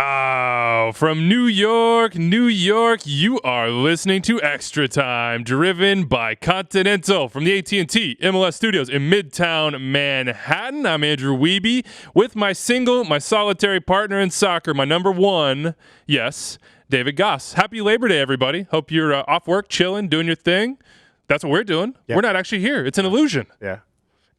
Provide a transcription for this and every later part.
Oh, from New York, you are listening to Extra Time, driven by Continental from the AT&T MLS studios in Midtown Manhattan. I'm Andrew Wiebe with my solitary partner in soccer, my number one, yes, David Gass. Happy Labor Day, everybody. Hope you're off work, chilling, doing your thing. That's what we're doing. Yep. We're not actually here. It's an illusion. Yeah.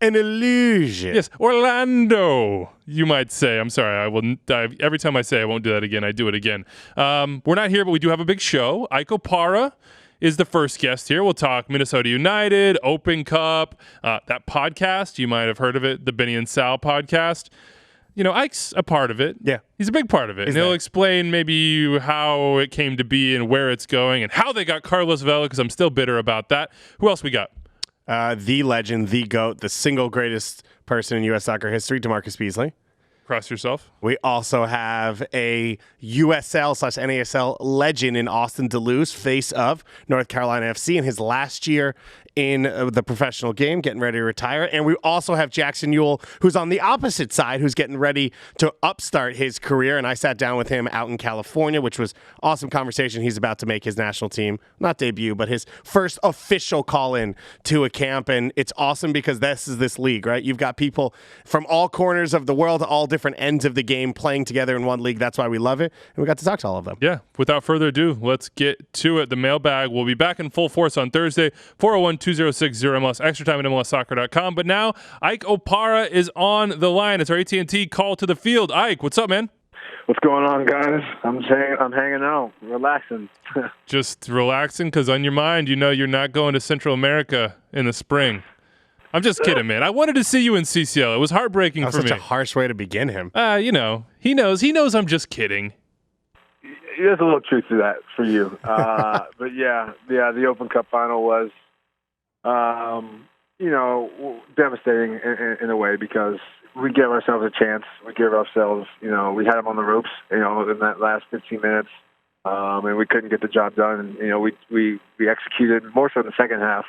An illusion. Yes, Orlando, you might say. I'm sorry, I will. Every time I say I won't do that again, I do it again. We're not here, but we do have a big show. Ike Opara is the first guest here. We'll talk Minnesota United, Open Cup, that podcast. You might have heard of it, the Benny and Sal podcast. You know, Ike's a part of it. Yeah. He's a big part of it. And he'll explain maybe how it came to be and where it's going and how they got Carlos Vela, because I'm still bitter about that. Who else we got? The legend, the GOAT, the single greatest person in U.S. soccer history, DaMarcus Beasley. Cross yourself. We also have a USL/NASL legend in Austin da Luz, face of North Carolina FC in his last year in the professional game, getting ready to retire. And we also have Jackson Yueill, who's on the opposite side, who's getting ready to upstart his career. And I sat down with him out in California, which was awesome conversation. He's about to make his national team, not debut, but his first official call-in to a camp. And it's awesome because this is this league, right? You've got people from all corners of the world, all different ends of the game playing together in one league. That's why we love it. And we got to talk to all of them. Yeah. Without further ado, let's get to it. The mailbag will be back in full force on Thursday, 401-206-0MLS, extra time at MLSsoccer.com. But now Ike Opara is on the line. It's our AT&T call to the field. Ike, what's up, man? What's going on, guys? I'm hanging out, relaxing. Just relaxing because on your mind, you know you're not going to Central America in the spring. I'm just kidding, man. I wanted to see you in CCL. It was heartbreaking for me. Such a harsh way to begin him. You know, he knows I'm just kidding. There's a little truth to that for you. But yeah, the Open Cup final was, devastating in a way because we gave ourselves a chance. We gave ourselves, we had them on the ropes, in that last 15 minutes, and we couldn't get the job done. And, we executed more so in the second half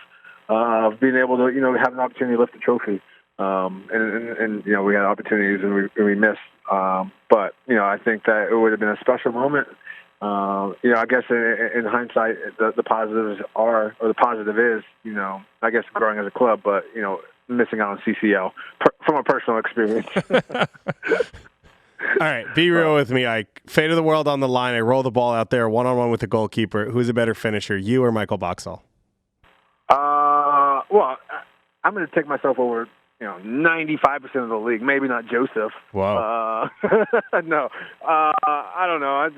of being able to, have an opportunity to lift the trophy. And we had opportunities and we missed. But, I think that it would have been a special moment. I guess in hindsight, the positives are, or the positive is, I guess growing as a club, but, missing out on CCL from a personal experience. All right, be real with me, Ike. Fate of the world on the line. I roll the ball out there one-on-one with the goalkeeper. Who's a better finisher, you or Michael Boxall? Well, I'm going to take myself over, 95% of the league. Maybe not Joseph. Wow. No. I don't know.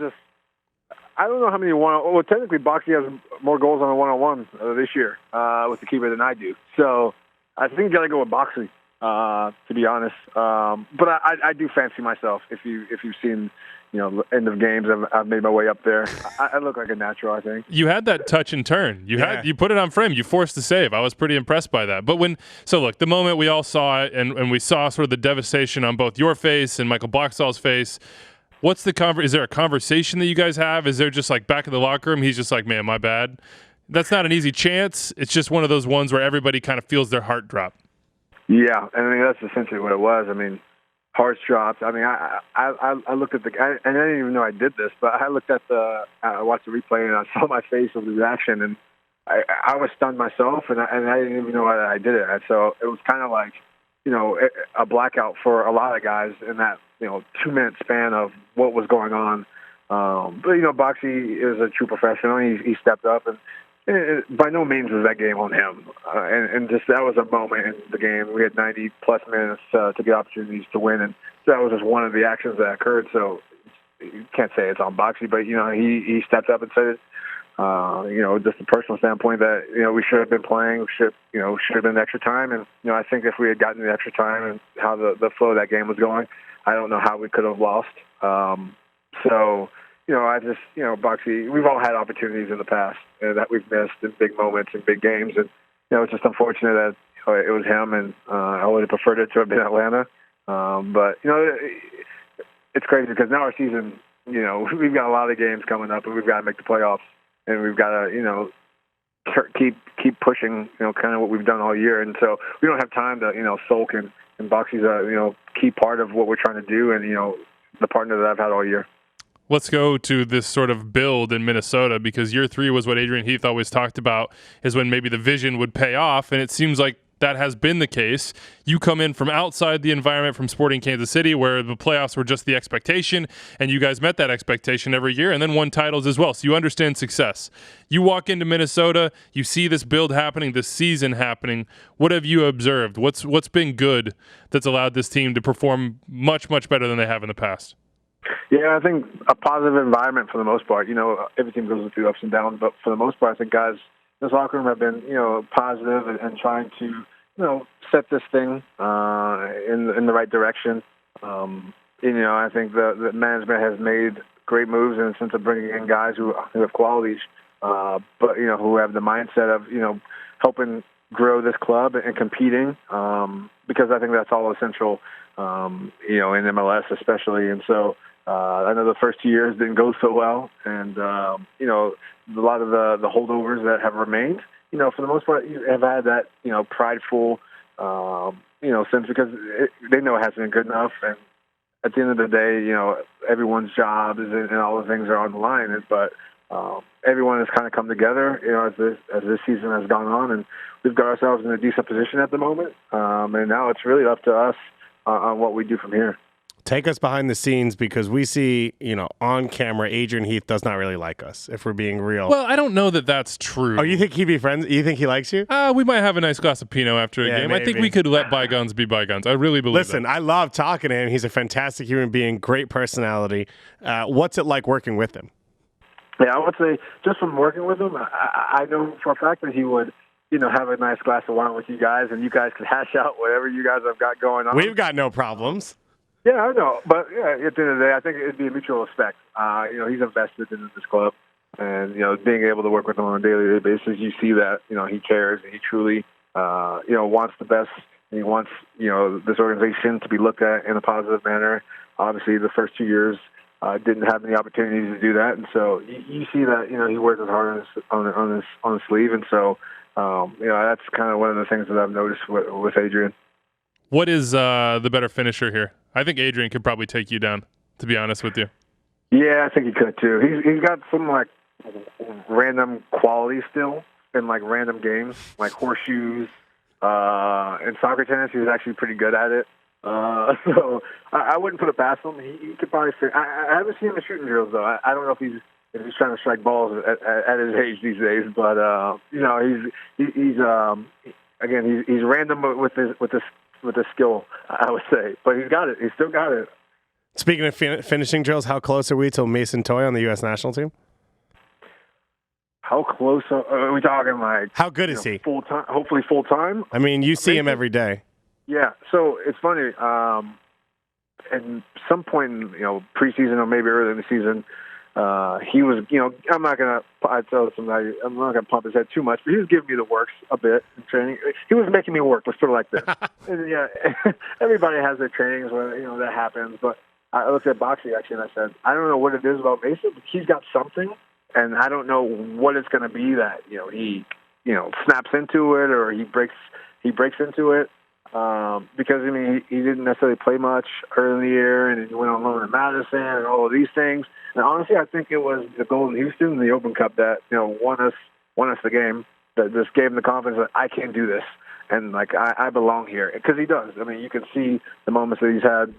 I don't know how many well, technically, Boxy has more goals on a one-on-one this year with the keeper than I do. So I think you got to go with Boxy, to be honest. But I do fancy myself. If you've seen, end of games, I've made my way up there. I look like a natural, I think. You had that touch and turn. You put it on frame. You forced the save. I was pretty impressed by that. But look, the moment we all saw it and we saw sort of the devastation on both your face and Michael Boxall's face, what's is there a conversation that you guys have? Is there just like back in the locker room, he's just like, man, my bad? That's not an easy chance. It's just one of those ones where everybody kind of feels their heart drop. Yeah, and I mean, that's essentially what it was. I mean, hearts dropped. I mean, I looked at and I didn't even know I did this, but I looked at I watched the replay and I saw my face of the reaction, and I was stunned myself, and I didn't even know why I did it. And so it was kind of like, a blackout for a lot of guys in that, 2-minute span of what was going on. But, Boxy is a true professional. He stepped up, and by no means was that game on him. And just that was a moment in the game. We had 90-plus minutes to get opportunities to win, and that was just one of the actions that occurred. So you can't say it's on Boxy, but, he stepped up and said it. Just a personal standpoint that, we should have been playing, should have been extra time. And, I think if we had gotten the extra time and how the flow of that game was going, I don't know how we could have lost. Boxy, we've all had opportunities in the past that we've missed in big moments and big games. And, it's just unfortunate that it was him, and I would have preferred it to have been Atlanta. But, it's crazy because now our season, we've got a lot of games coming up, and we've got to make the playoffs. And we've got to, keep pushing, kind of what we've done all year. And so we don't have time to, sulk. And Boxy's a, key part of what we're trying to do, and, the partner that I've had all year. let's go to this sort of build in Minnesota, because year 3 was what Adrian Heath always talked about, is when maybe the vision would pay off, and it seems like that has been the case. You come in from outside the environment from Sporting Kansas City, where the playoffs were just the expectation, and you guys met that expectation every year and then won titles as well. So you understand success. You walk into Minnesota, you see this build happening, this season happening. What have you observed? What's been good that's allowed this team to perform much, much better than they have in the past? Yeah, I think a positive environment for the most part. Every team goes through ups and downs, but for the most part, I think guys in this locker room have been, positive and trying to, set this thing in the right direction. I think the management has made great moves in the sense of bringing in guys who have qualities, but who have the mindset of helping grow this club and competing, because I think that's all essential, in MLS especially. And so I know the first 2 years didn't go so well, and a lot of the holdovers that have remained, for the most part, have had that prideful sense, because they know it hasn't been good enough. And at the end of the day, everyone's job is and all the things are on the line. But everyone has kind of come together, as this season has gone on, and we've got ourselves in a decent position at the moment. And now it's really up to us on what we do from here. Take us behind the scenes, because we see, on camera, Adrian Heath does not really like us, if we're being real. Well, I don't know that that's true. Oh, you think he'd be friends? You think he likes you? We might have a nice glass of Pinot after a game. Maybe. I think we could let bygones be bygones. I really believe Listen, that. I love talking to him. He's a fantastic human being, great personality. What's it like working with him? Yeah, I would say just from working with him, I know for a fact that he would, have a nice glass of wine with you guys, and you guys could hash out whatever you guys have got going on. We've got no problems. Yeah, I know. But, at the end of the day, I think it'd be a mutual respect. He's invested in this club. And, being able to work with him on a daily basis, you see that, he cares and he truly, wants the best. And he wants, this organization to be looked at in a positive manner. Obviously, the first 2 years didn't have any opportunities to do that. And so you see that, he works as hard on his sleeve. And so, that's kind of one of the things that I've noticed with Adrian. What is the better finisher here? I think Adrian could probably take you down, to be honest with you. Yeah, I think he could too. He's got some random qualities still in random games, like horseshoes and soccer tennis. He's actually pretty good at it. So I wouldn't put it past him. He could probably. I haven't seen him in shooting drills though. I don't know if he's trying to strike balls at his age these days. But he's random with his skill, I would say. But he's got it. He's still got it. Speaking of finishing drills, how close are we to Mason Toye on the U.S. national team? How close are we talking? How good is he? Full time, hopefully full time. I mean, you see him every day. Yeah. So it's funny. At some point in preseason or maybe early in the season, he was I'm not gonna pump his head too much, but he was giving me the works a bit in training. He was making me work. Let's put it like this. And, everybody has their trainings where that happens, but I looked at boxing actually and I said, I don't know what it is about Mason, but he's got something, and I don't know what it's going to be that he snaps into it or he breaks into it, because he didn't necessarily play much early in the year, and he went on loan at Madison and all of these things. And honestly, I think it was the goal in Houston in the Open Cup that won us the game, that just gave him the confidence that I can do this. And I belong here, because he does. I mean, you can see the moments that he's had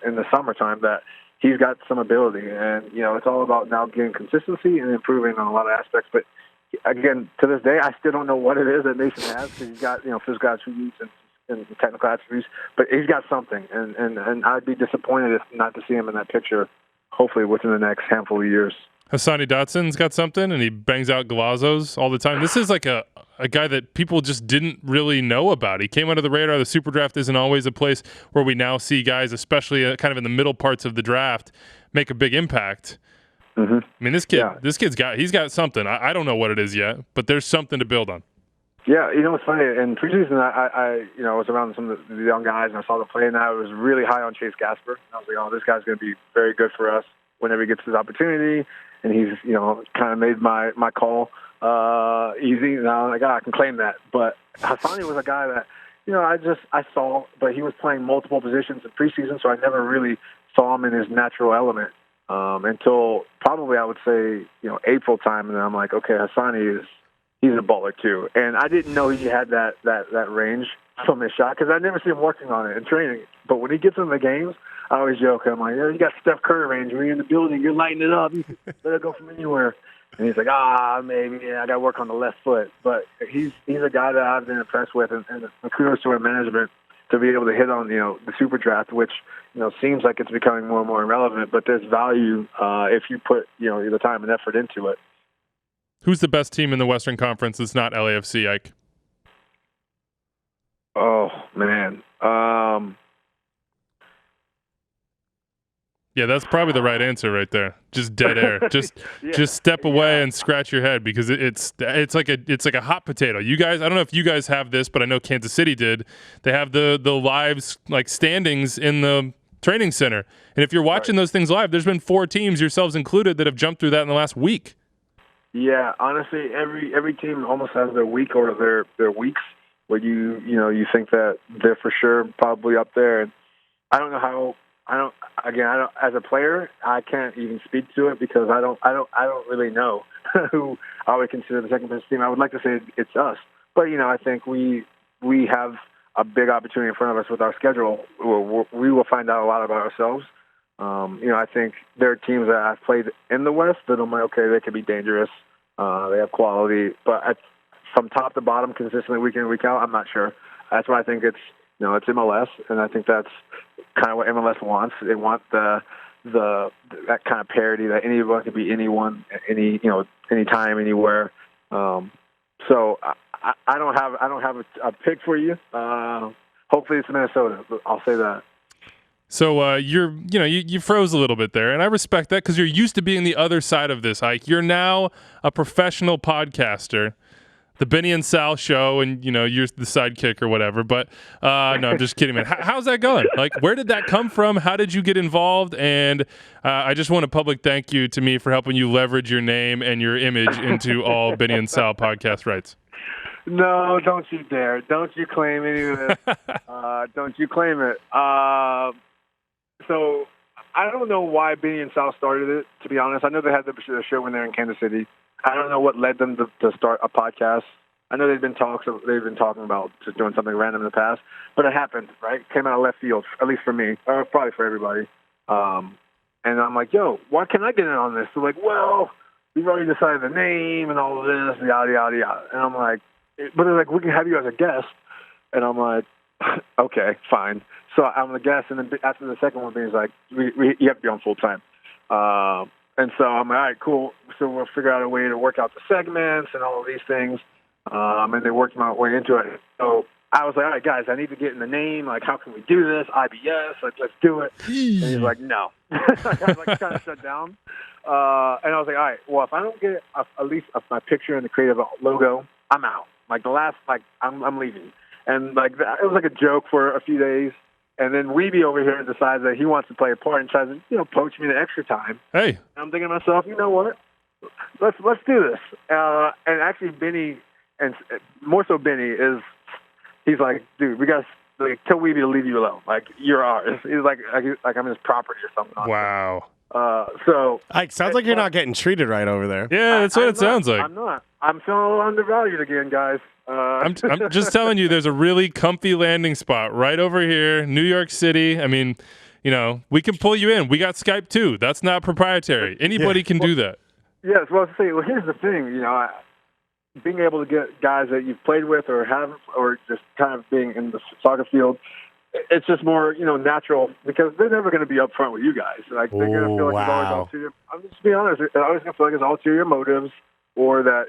in the summertime that he's got some ability, and it's all about now getting consistency and improving on a lot of aspects. But again, to this day, I still don't know what it is that Mason has, because he's got physical attributes and technical attributes, but he's got something, and I'd be disappointed if not to see him in that picture. Hopefully, within the next handful of years. Hassani Dotson's got something, and he bangs out Glazos all the time. This is like a guy that people just didn't really know about. He came under the radar. The Super Draft isn't always a place where we now see guys, especially kind of in the middle parts of the draft, make a big impact. Mm-hmm. I mean, this kid's got something. I don't know what it is yet, but there's something to build on. Yeah, it's funny. In preseason, I was around some of the young guys, and I saw them play, and I was really high on Chase Gasper. I was like, oh, this guy's going to be very good for us whenever he gets his opportunity. And he's, kind of made my call easy. Now, I can claim that. But Hassani was a guy that, I saw, but he was playing multiple positions in preseason, so I never really saw him in his natural element. until probably I would say April time, and then I'm like, okay, he's a baller too. And I didn't know he had that range from his shot because I never see him working on it in training. But when he gets in the games, I always joke, I'm like, you got Steph Curry range. When you're in the building, you're lighting it up. You can let it go from anywhere. And he's like, maybe I got to work on the left foot. But he's a guy that I've been impressed with, and kudos to our management to be able to hit on the super draft, which seems like it's becoming more and more irrelevant. But there's value if you put the time and effort into it. Who's the best team in the Western Conference that's not LAFC, Ike? Oh, man. Yeah, that's probably the right answer right there. Just dead air. Just step away and scratch your head because it's like a hot potato. You guys, I don't know if you guys have this, but I know Kansas City did. They have the live standings in the training center. And if you're watching those things live, there's been 4 teams, yourselves included, that have jumped through that in the last week. Yeah, honestly, every team almost has their week or their weeks where you think that they're for sure probably up there. And I don't know how. I don't. As a player, I can't even speak to it because I don't really know who I would consider the second best team. I would like to say it's us, but I think we have a big opportunity in front of us with our schedule. We will find out a lot about ourselves. I think there are teams that I've played in the West that I'm like, okay, they can be dangerous. They have quality, but from top to bottom, consistently week in, week out, I'm not sure. That's why I think it's MLS, and I think that's kind of what MLS wants. They want that kind of parity that anyone can be anyone, anytime, anywhere. So I don't have a pick for you. Hopefully it's Minnesota. I'll say that. So you froze a little bit there, and I respect that because you're used to being the other side of this, Ike. You're now a professional podcaster, the Benny and Sal show, and you're the sidekick or whatever. But no, I'm just kidding, man. How's that going? Like, where did that come from? How did you get involved? And I just want a public thank you to me for helping you leverage your name and your image into all Benny and Sal podcast rights. No, don't you dare! Don't you claim any of this? Don't you claim it? So I don't know why Benny and Sal started it, to be honest. I know they had the show when they were in Kansas City. I don't know what led them to start a podcast. I know they've been talking about just doing something random in the past, but it happened, right? It came out of left field, at least for me, or probably for everybody. And I'm like, yo, why can't I get in on this? They're like, well, we've already decided the name and all of this, yada, yada, yada. And I'm like, but they're like, we can have you as a guest. And I'm like, okay, fine. So I'm the guest, and then after the second one, Benny's like, you have to be on full time. And so I'm like, all right, cool. So we'll figure out a way to work out the segments and all of these things. And they worked my way into it. So I was like, all right, guys, I need to get in the name. Like, how can we do this? IBS, like, let's do it. And he's like, no. I was kind of shut down. And I was like, all right, well, if I don't get at least my picture and the creative logo, I'm out. I'm leaving. And it was like a joke for a few days. And then Wiebe over here decides that he wants to play a part and tries to, poach me the extra time. Hey. And I'm thinking to myself, you know what? Let's do this. And actually, Benny, and more so Benny, he's like, dude, we got to tell Wiebe to leave you alone. Like, you're ours. He's like I'm his property or something. Wow. So Ike, sounds like you're not getting treated right over there. Yeah, that's what it sounds like. I'm not. I'm feeling undervalued again, guys. I'm just telling you, there's a really comfy landing spot right over here, New York City. I mean, we can pull you in. We got Skype too. That's not proprietary. Anybody can do that. Yes. Well, here's the thing. Being able to get guys that you've played with or just kind of being in the soccer field, it's just more, natural because they're never going to be upfront with you guys. Like, they're going to feel like it's always ulterior. I'm just being honest. They're always going to feel like it's ulterior motives. Or that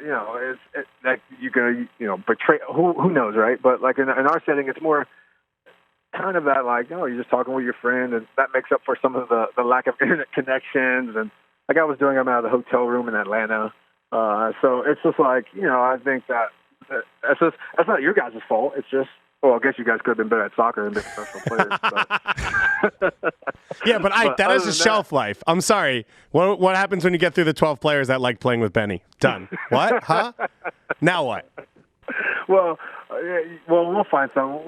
that you're gonna betray. Who knows, right? But like in our setting, it's more kind of that you're just talking with your friend, and that makes up for some of the lack of internet connections. And like I was doing, I'm out of the hotel room in Atlanta, so it's just I think that's not your guys' fault. It's just. Well, I guess you guys could have been better at soccer and been professional players. But. Yeah, but Ike, that has a shelf life. I'm sorry. What happens when you get through the 12 players that like playing with Benny? Done. What? Huh? Now what? Well, Well, we'll find some.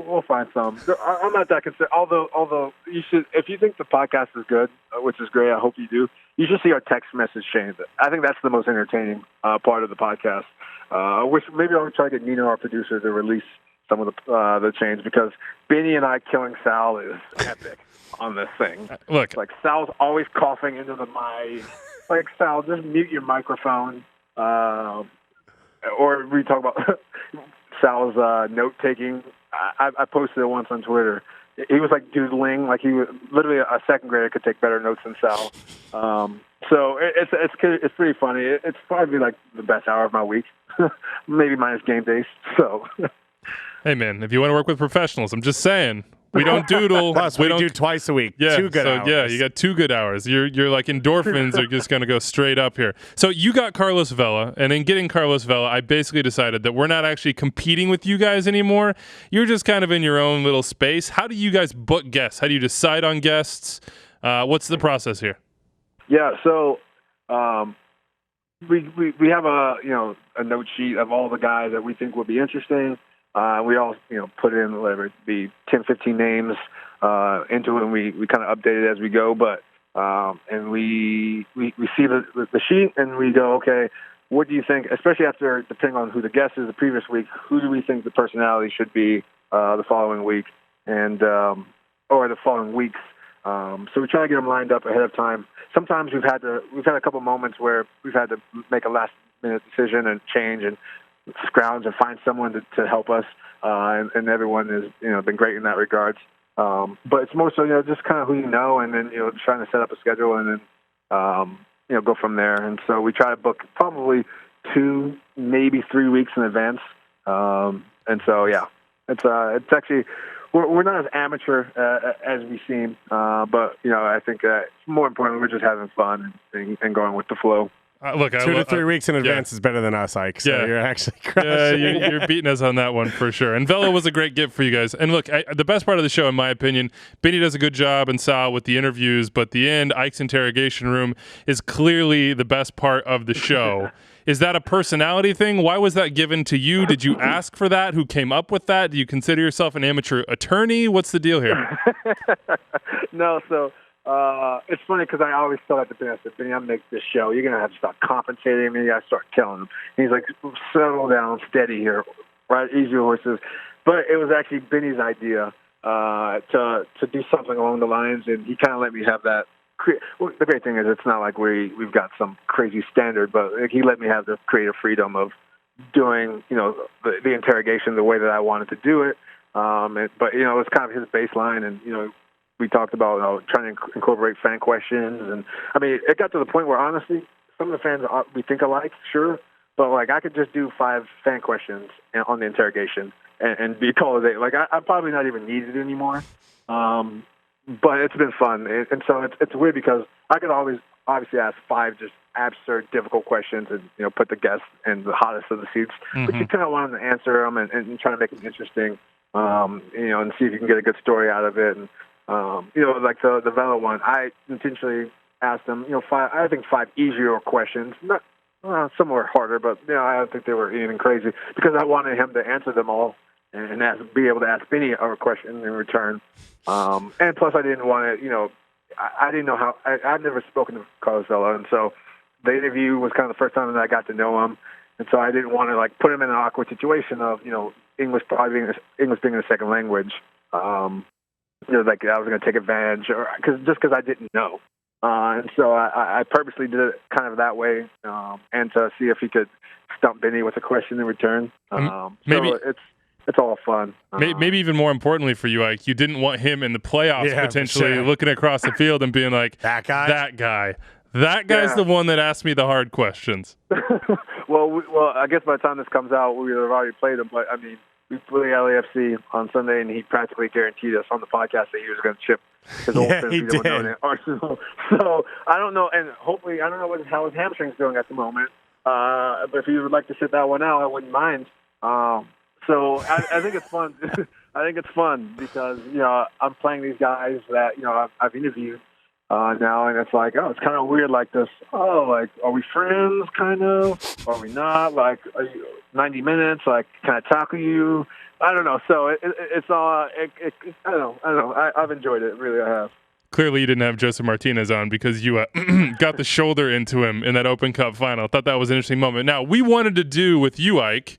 I'm not that concerned. Although you should, if you think the podcast is good, which is great, I hope you do. You should see our text message chain. I think that's the most entertaining part of the podcast. Which maybe I'll try to get Nino, our producer, to release some of the chains, because Benny and I killing Sal is epic on this thing. Look, like Sal's always coughing into the mic. Like, Sal, just mute your microphone. Or we talk about Sal's note taking. I posted it once on Twitter. He was like doodling, like he was literally a second grader could take better notes than Sal. So it's pretty funny. It's probably like the best hour of my week, maybe minus game days. So, hey man, if you want to work with professionals, I'm just saying. We don't doodle. Plus, we do twice a week. Yeah, 2 good hours. Yeah, you got 2 good hours. You're like endorphins are just going to go straight up here. So you got Carlos Vela, and in getting Carlos Vela, I basically decided that we're not actually competing with you guys anymore. You're just kind of in your own little space. How do you guys book guests? How do you decide on guests? What's the process here? Yeah, so we have a note sheet of all the guys that we think would be interesting. We all, put in whatever it be 10, 15 names into it, and we kind of update it as we go. But and we see the sheet, and we go, okay, what do you think? Especially after, depending on who the guest is the previous week, who do we think the personality should be the following week, and or the following weeks? So we try to get them lined up ahead of time. Sometimes we've had a couple moments where we've had to make a last minute decision and change and scrounge and find someone to help us, and everyone has been great in that regards. But it's more so just kind of who you know, and then trying to set up a schedule, and then go from there. And so we try to book probably 2, maybe 3 weeks in advance. And so it's actually we're not as amateur as we seem, but I think more importantly we're just having fun and going with the flow. Look, 2 to 3 weeks in advance is better than us, Ike. So you're actually crushing. Yeah, you're beating us on that one for sure. And Vela was a great gift for you guys. And look, the best part of the show, in my opinion, Benny does a good job and Sal with the interviews, but the end, Ike's interrogation room, is clearly the best part of the show. Is that a personality thing? Why was that given to you? Did you ask for that? Who came up with that? Do you consider yourself an amateur attorney? What's the deal here? No, so it's funny because I always tell at the Benny, I said, Benny, I'm going to make this show. You're going to have to start compensating me. I start telling him. And he's like, settle down, steady here, right? Ease your horses. But it was actually Benny's idea to do something along the lines, and he kind of let me have that. Well, the great thing is it's not like we've got some crazy standard, but he let me have the creative freedom of doing, the interrogation the way that I wanted to do it. But it was kind of his baseline, and we talked about trying to incorporate fan questions, and I mean it got to the point where honestly some of the fans we think alike, sure, but like I could just do 5 fan questions on the interrogation and be called a day. Like I'm probably not even needed anymore. But it's been fun, and so it's weird because I could always obviously ask 5 just absurd, difficult questions, and put the guests in the hottest of the seats. Mm-hmm. But you kind of want them to answer them and try to make them interesting, and see if you can get a good story out of it. And like the Vela one, I intentionally asked them, 5 easier questions, not some were harder, but I don't think they were anything crazy because I wanted him to answer them all. And be able to ask Benny a question in return. And plus, I didn't want to, I didn't know how, I've never spoken to Carlos Vela, and so the interview was kind of the first time that I got to know him, and so I didn't want to, put him in an awkward situation of, English being a second language, like I was going to take advantage, or because I didn't know. And so I purposely did it kind of that way, and to see if he could stump Benny with a question in return. Maybe. So it's all fun. Maybe even more importantly for you, Ike, you didn't want him in the playoffs potentially looking across the field and being like, that guy's the one that asked me the hard questions. Well, I guess by the time this comes out, we would have already played him. But, I mean, we played LAFC on Sunday, and he practically guaranteed us on the podcast that he was going to chip his old friends in Arsenal. So, I don't know, and hopefully, I don't know how his hamstring's doing at the moment. But if you would like to sit that one out, I wouldn't mind. So I think it's fun. I think it's fun because, I'm playing these guys that, I've interviewed now, and it's like, it's kind of weird like this. Are we friends, kind of? Are we not? Like, 90 minutes? Like, can I tackle you? I don't know. So it's all. I don't know. I've enjoyed it. Really, I have. Clearly, you didn't have Joseph Martinez on because you got the shoulder into him in that Open Cup final. I thought that was an interesting moment. Now, we wanted to do with you, Ike,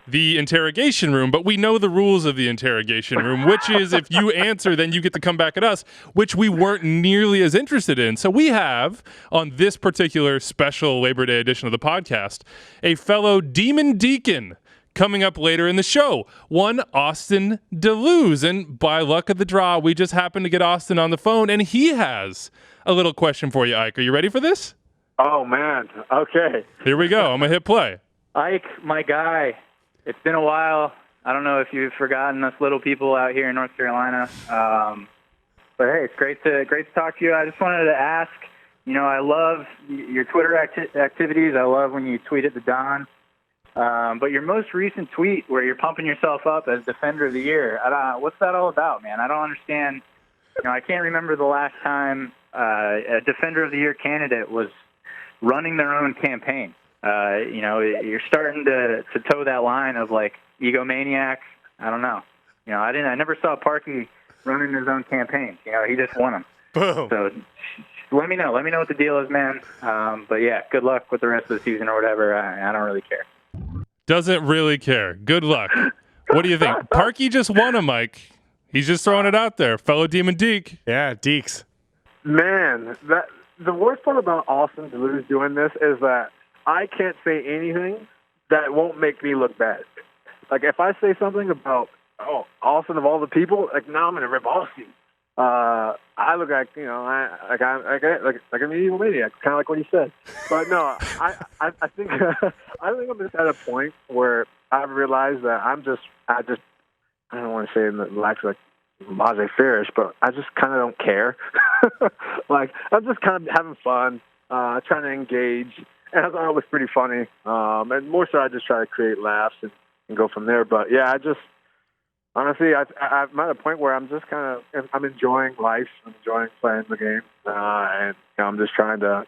the interrogation room, but we know the rules of the interrogation room, which is if you answer, then you get to come back at us, which we weren't nearly as interested in. So we have, on this particular special Labor Day edition of the podcast, a fellow Demon Deacon coming up later in the show, one Austin da Luz. And by luck of the draw, we just happened to get Austin on the phone, and he has a little question for you, Ike. Are you ready for this? Oh, man. Okay. Here we go. I'm going to hit play. Ike, my guy, it's been a while. I don't know if you've forgotten us little people out here in North Carolina. But, hey, it's great to talk to you. I just wanted to ask, I love your Twitter activities. I love when you tweet at the Don. But your most recent tweet where you're pumping yourself up as Defender of the Year, what's that all about, man? I don't understand. I can't remember the last time a Defender of the Year candidate was running their own campaign. You're starting to toe that line of, like, egomaniac. I don't know. I never saw Parkey running his own campaign. He just won them. Boom. So let me know. Let me know what the deal is, man. But, yeah, good luck with the rest of the season or whatever. I don't really care. Doesn't really care. Good luck. What do you think? Parkey just won him, Mike. He's just throwing it out there. Fellow Demon Deke. Yeah, Deeks. Man, the worst part about Austin da Luz doing this is that I can't say anything that won't make me look bad. Like, if I say something about, Austin of all the people, like, now I'm going to rip Austin. I look like, like I'm an evil maniac, kind of like what he said. But no, I think I'm just at a point where I've realized that I don't want to say in the lack of, like, laissez-faire, but I just kind of don't care. Like, I'm just kind of having fun, trying to engage, and I thought it was pretty funny. And more so, I just try to create laughs and go from there. But yeah, honestly, I'm at a point where I'm just I'm enjoying life. I'm enjoying playing the game, and I'm just trying to,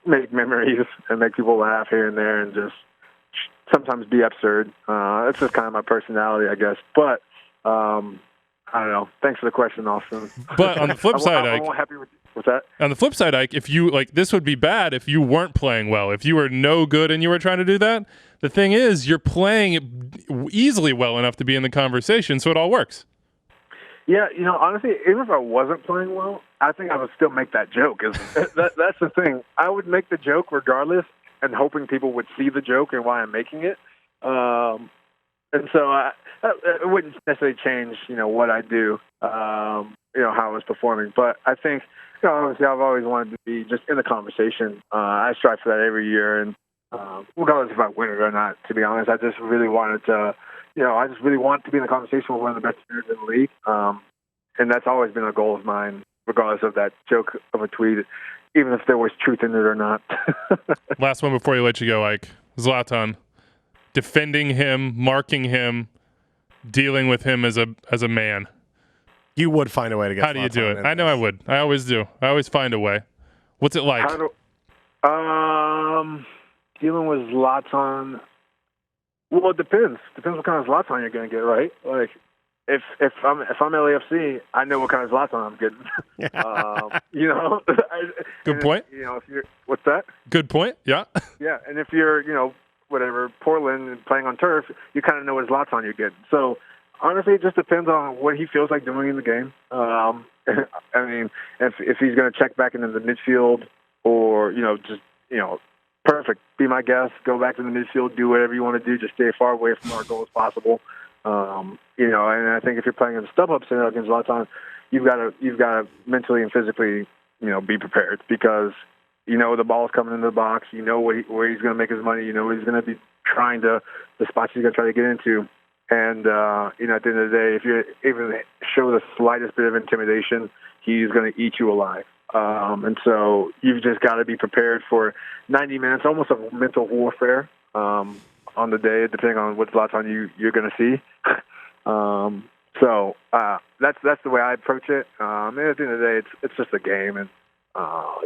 make memories and make people laugh here and there, and just sometimes be absurd. It's just kind of my personality, I guess. But I don't know. Thanks for the question, Austin. But on the flip side, Ike, I'm happy with you. What's that? On the flip side, Ike, if you this would be bad if you weren't playing well. If you were no good and you were trying to do that. The thing is, you're playing easily well enough to be in the conversation, so it all works. Yeah, honestly, even if I wasn't playing well, I think I would still make that joke. That's the thing. I would make the joke regardless, and hoping people would see the joke and why I'm making it. And so it wouldn't necessarily change, what I do, how I was performing. But I think, obviously, I've always wanted to be just in the conversation. I strive for that every year, and regardless if I win it or not, to be honest, I just really wanted to, I just really want to be in the conversation with one of the best players in the league. And that's always been a goal of mine, regardless of that joke of a tweet, even if there was truth in it or not. Last one before you let you go, Ike. Zlatan. Defending him, marking him, dealing with him as a man. You would find a way to get. How do you do it? I know I would. I always do. I always find a way. What's it like? Dealing with Zlatan. Well, it depends. Depends what kind of Zlatan you're going to get, right? Like, if I'm LAFC, I know what kind of Zlatan I'm getting. Good point. If you're, what's that? Good point. Yeah. Yeah, and if you're, whatever, Portland and playing on turf, you kind of know what Zlatan you're getting. So, honestly, it just depends on what he feels like doing in the game. I mean, if he's going to check back into the midfield or, perfect. Be my guest. Go back to the midfield. Do whatever you want to do. Just stay far away from our goal as possible. And I think if you're playing in the stub-up scenario against Zlatan, you've got to mentally and physically, be prepared because the ball's coming into the box. Where he's going to make his money. What he's going to be trying to the spots he's going to try to get into. And at the end of the day, if you even show the slightest bit of intimidation, he's going to eat you alive. And so you've just got to be prepared for 90 minutes, almost of mental warfare on the day, depending on what Zlatan you're going to see. So that's the way I approach it. And at the end of the day, it's just a game, and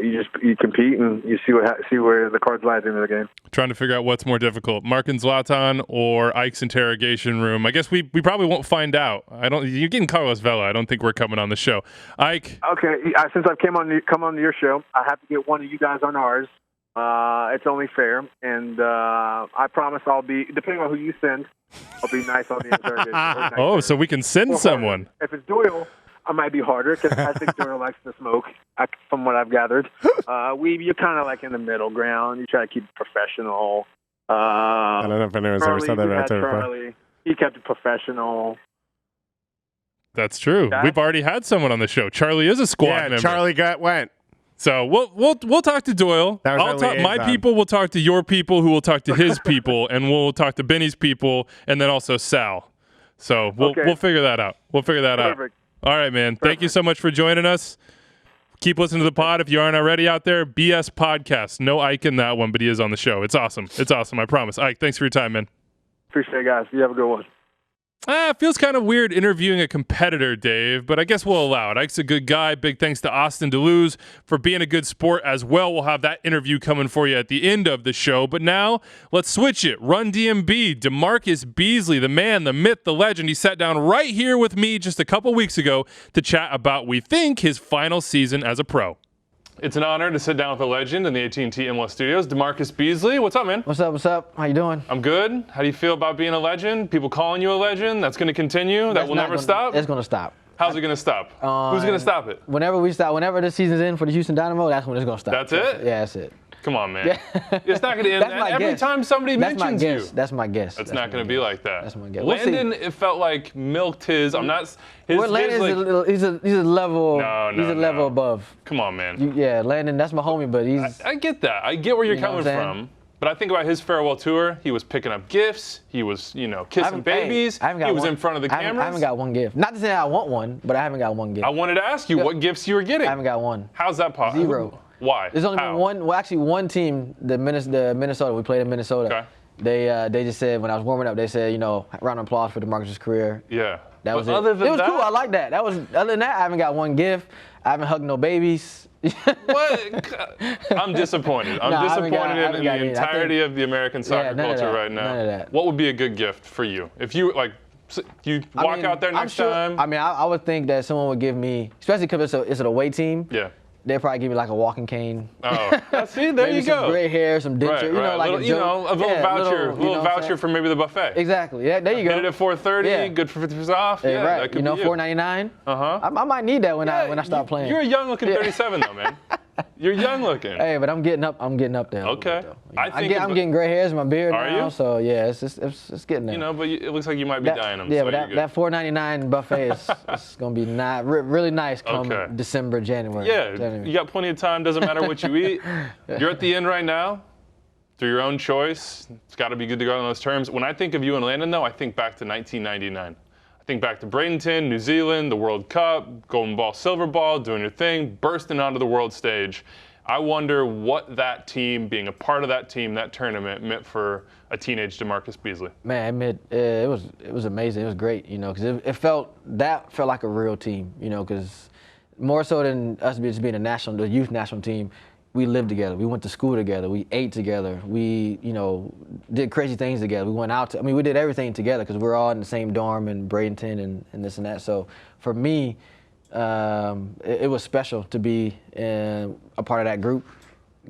you compete and you see where the cards lie at the end of the game. Trying to figure out what's more difficult, Mark and Zlatan or Ike's interrogation room. I guess we probably won't find out. You're getting Carlos Vela. I don't think we're coming on the show. Ike. Okay, since I've come on to your show, I have to get one of you guys on ours. It's only fair, and I promise I'll be, depending on who you send, I'll be nice on the interrogation. So we can send someone. If it's Doyle, I might be harder because I think Doyle likes to smoke, from what I've gathered. You're kind of like in the middle ground. You try to keep it professional. I don't know if anyone's ever said that about Charlie. He kept it professional. That's true. We've already had someone on the show. Charlie is a squad member. Charlie went. So we'll talk to Doyle. I'll talk my people. We'll talk to your people, who will talk to his people, and we'll talk to Benny's people, and then also Sal. So we'll figure that out. Perfect. All right, man. Thank you so much for joining us. Keep listening to the pod if you aren't already out there. BS Podcast. No Ike in that one, but he is on the show. It's awesome. I promise. Ike, thanks for your time, man. Appreciate it, guys. You have a good one. It feels kind of weird interviewing a competitor, Dave, but I guess we'll allow it. Ike's a good guy. Big thanks to Austin da Luz for being a good sport as well. We'll have that interview coming for you at the end of the show. But now, let's switch it. Run DMB, DaMarcus Beasley, the man, the myth, the legend. He sat down right here with me just a couple weeks ago to chat about, we think, his final season as a pro. It's an honor to sit down with a legend in the AT&T MLS studios, DaMarcus Beasley. What's up, man? What's up? How you doing? I'm good. How do you feel about being a legend? People calling you a legend? That's going to continue? That will never stop? It's going to stop. How's it going to stop? Who's going to stop it? Whenever this season's in for the Houston Dynamo, that's when it's going to stop. That's it? Yeah, that's it. Come on, man. Yeah. It's not going to end. Every time somebody mentions you. That's my guess. It's not going to be like that. That's my guess. Landon, it felt like milked his. I'm not. He's a level. He's a level above. Come on, man. Landon, that's my homie, but he's. I get that. I get where you're coming from. But I think about his farewell tour. He was picking up gifts. He was, kissing babies. He was in front of the cameras. I haven't got one gift. Not to say I want one, but I haven't got one gift. I wanted to ask you what gifts you were getting. I haven't got one. How's that possible? 0. Why? There's only been one. Well, actually, one team, the Minnesota. We played in Minnesota. Okay. They just said when I was warming up, they said, round of applause for DaMarcus' career. Yeah. That was it. It was cool. I like that. Other than that, I haven't got one gift. I haven't hugged no babies. What? I'm disappointed. I'm disappointed in the entirety of the American soccer culture right now. None of that. What would be a good gift for you if you walk out there next time? I mean, I would think that someone would give me, especially because it's an away team. Yeah. They'd probably give me like a walking cane. Oh, see, there you go. Some gray hair, some denture, right. like a little voucher for maybe the buffet. Exactly. Yeah, there you go. Get it at 4:30. Good for 50% off. Yeah, right. That could be $4.99. I might need that when I start playing. You're a young looking 37 though, man. You're young looking. Hey, but I'm getting up there. Okay. I'm getting gray hairs in my beard now. Are you? So yeah, it's getting there. But it looks like you might be dying them. Yeah, but that $4.99 buffet is gonna be really nice come December, January. Yeah, you got plenty of time. Doesn't matter what you eat. You're at the end right now. Through your own choice. It's got to be good to go on those terms. When I think of you and Landon, though, I think back to 1999. I think back to Bradenton, New Zealand, the World Cup, Golden Ball, Silver Ball, doing your thing, bursting onto the world stage. I wonder what that team, being a part of that team, that tournament, meant for a teenage DaMarcus Beasley. Man, it was amazing. It was great, because it felt like a real team, because more so than us just being the youth national team, we lived together. We went to school together. We ate together. We, did crazy things together. We went out. We did everything together because we were all in the same dorm in Bradenton and this and that. So for me, it was special to be a part of that group,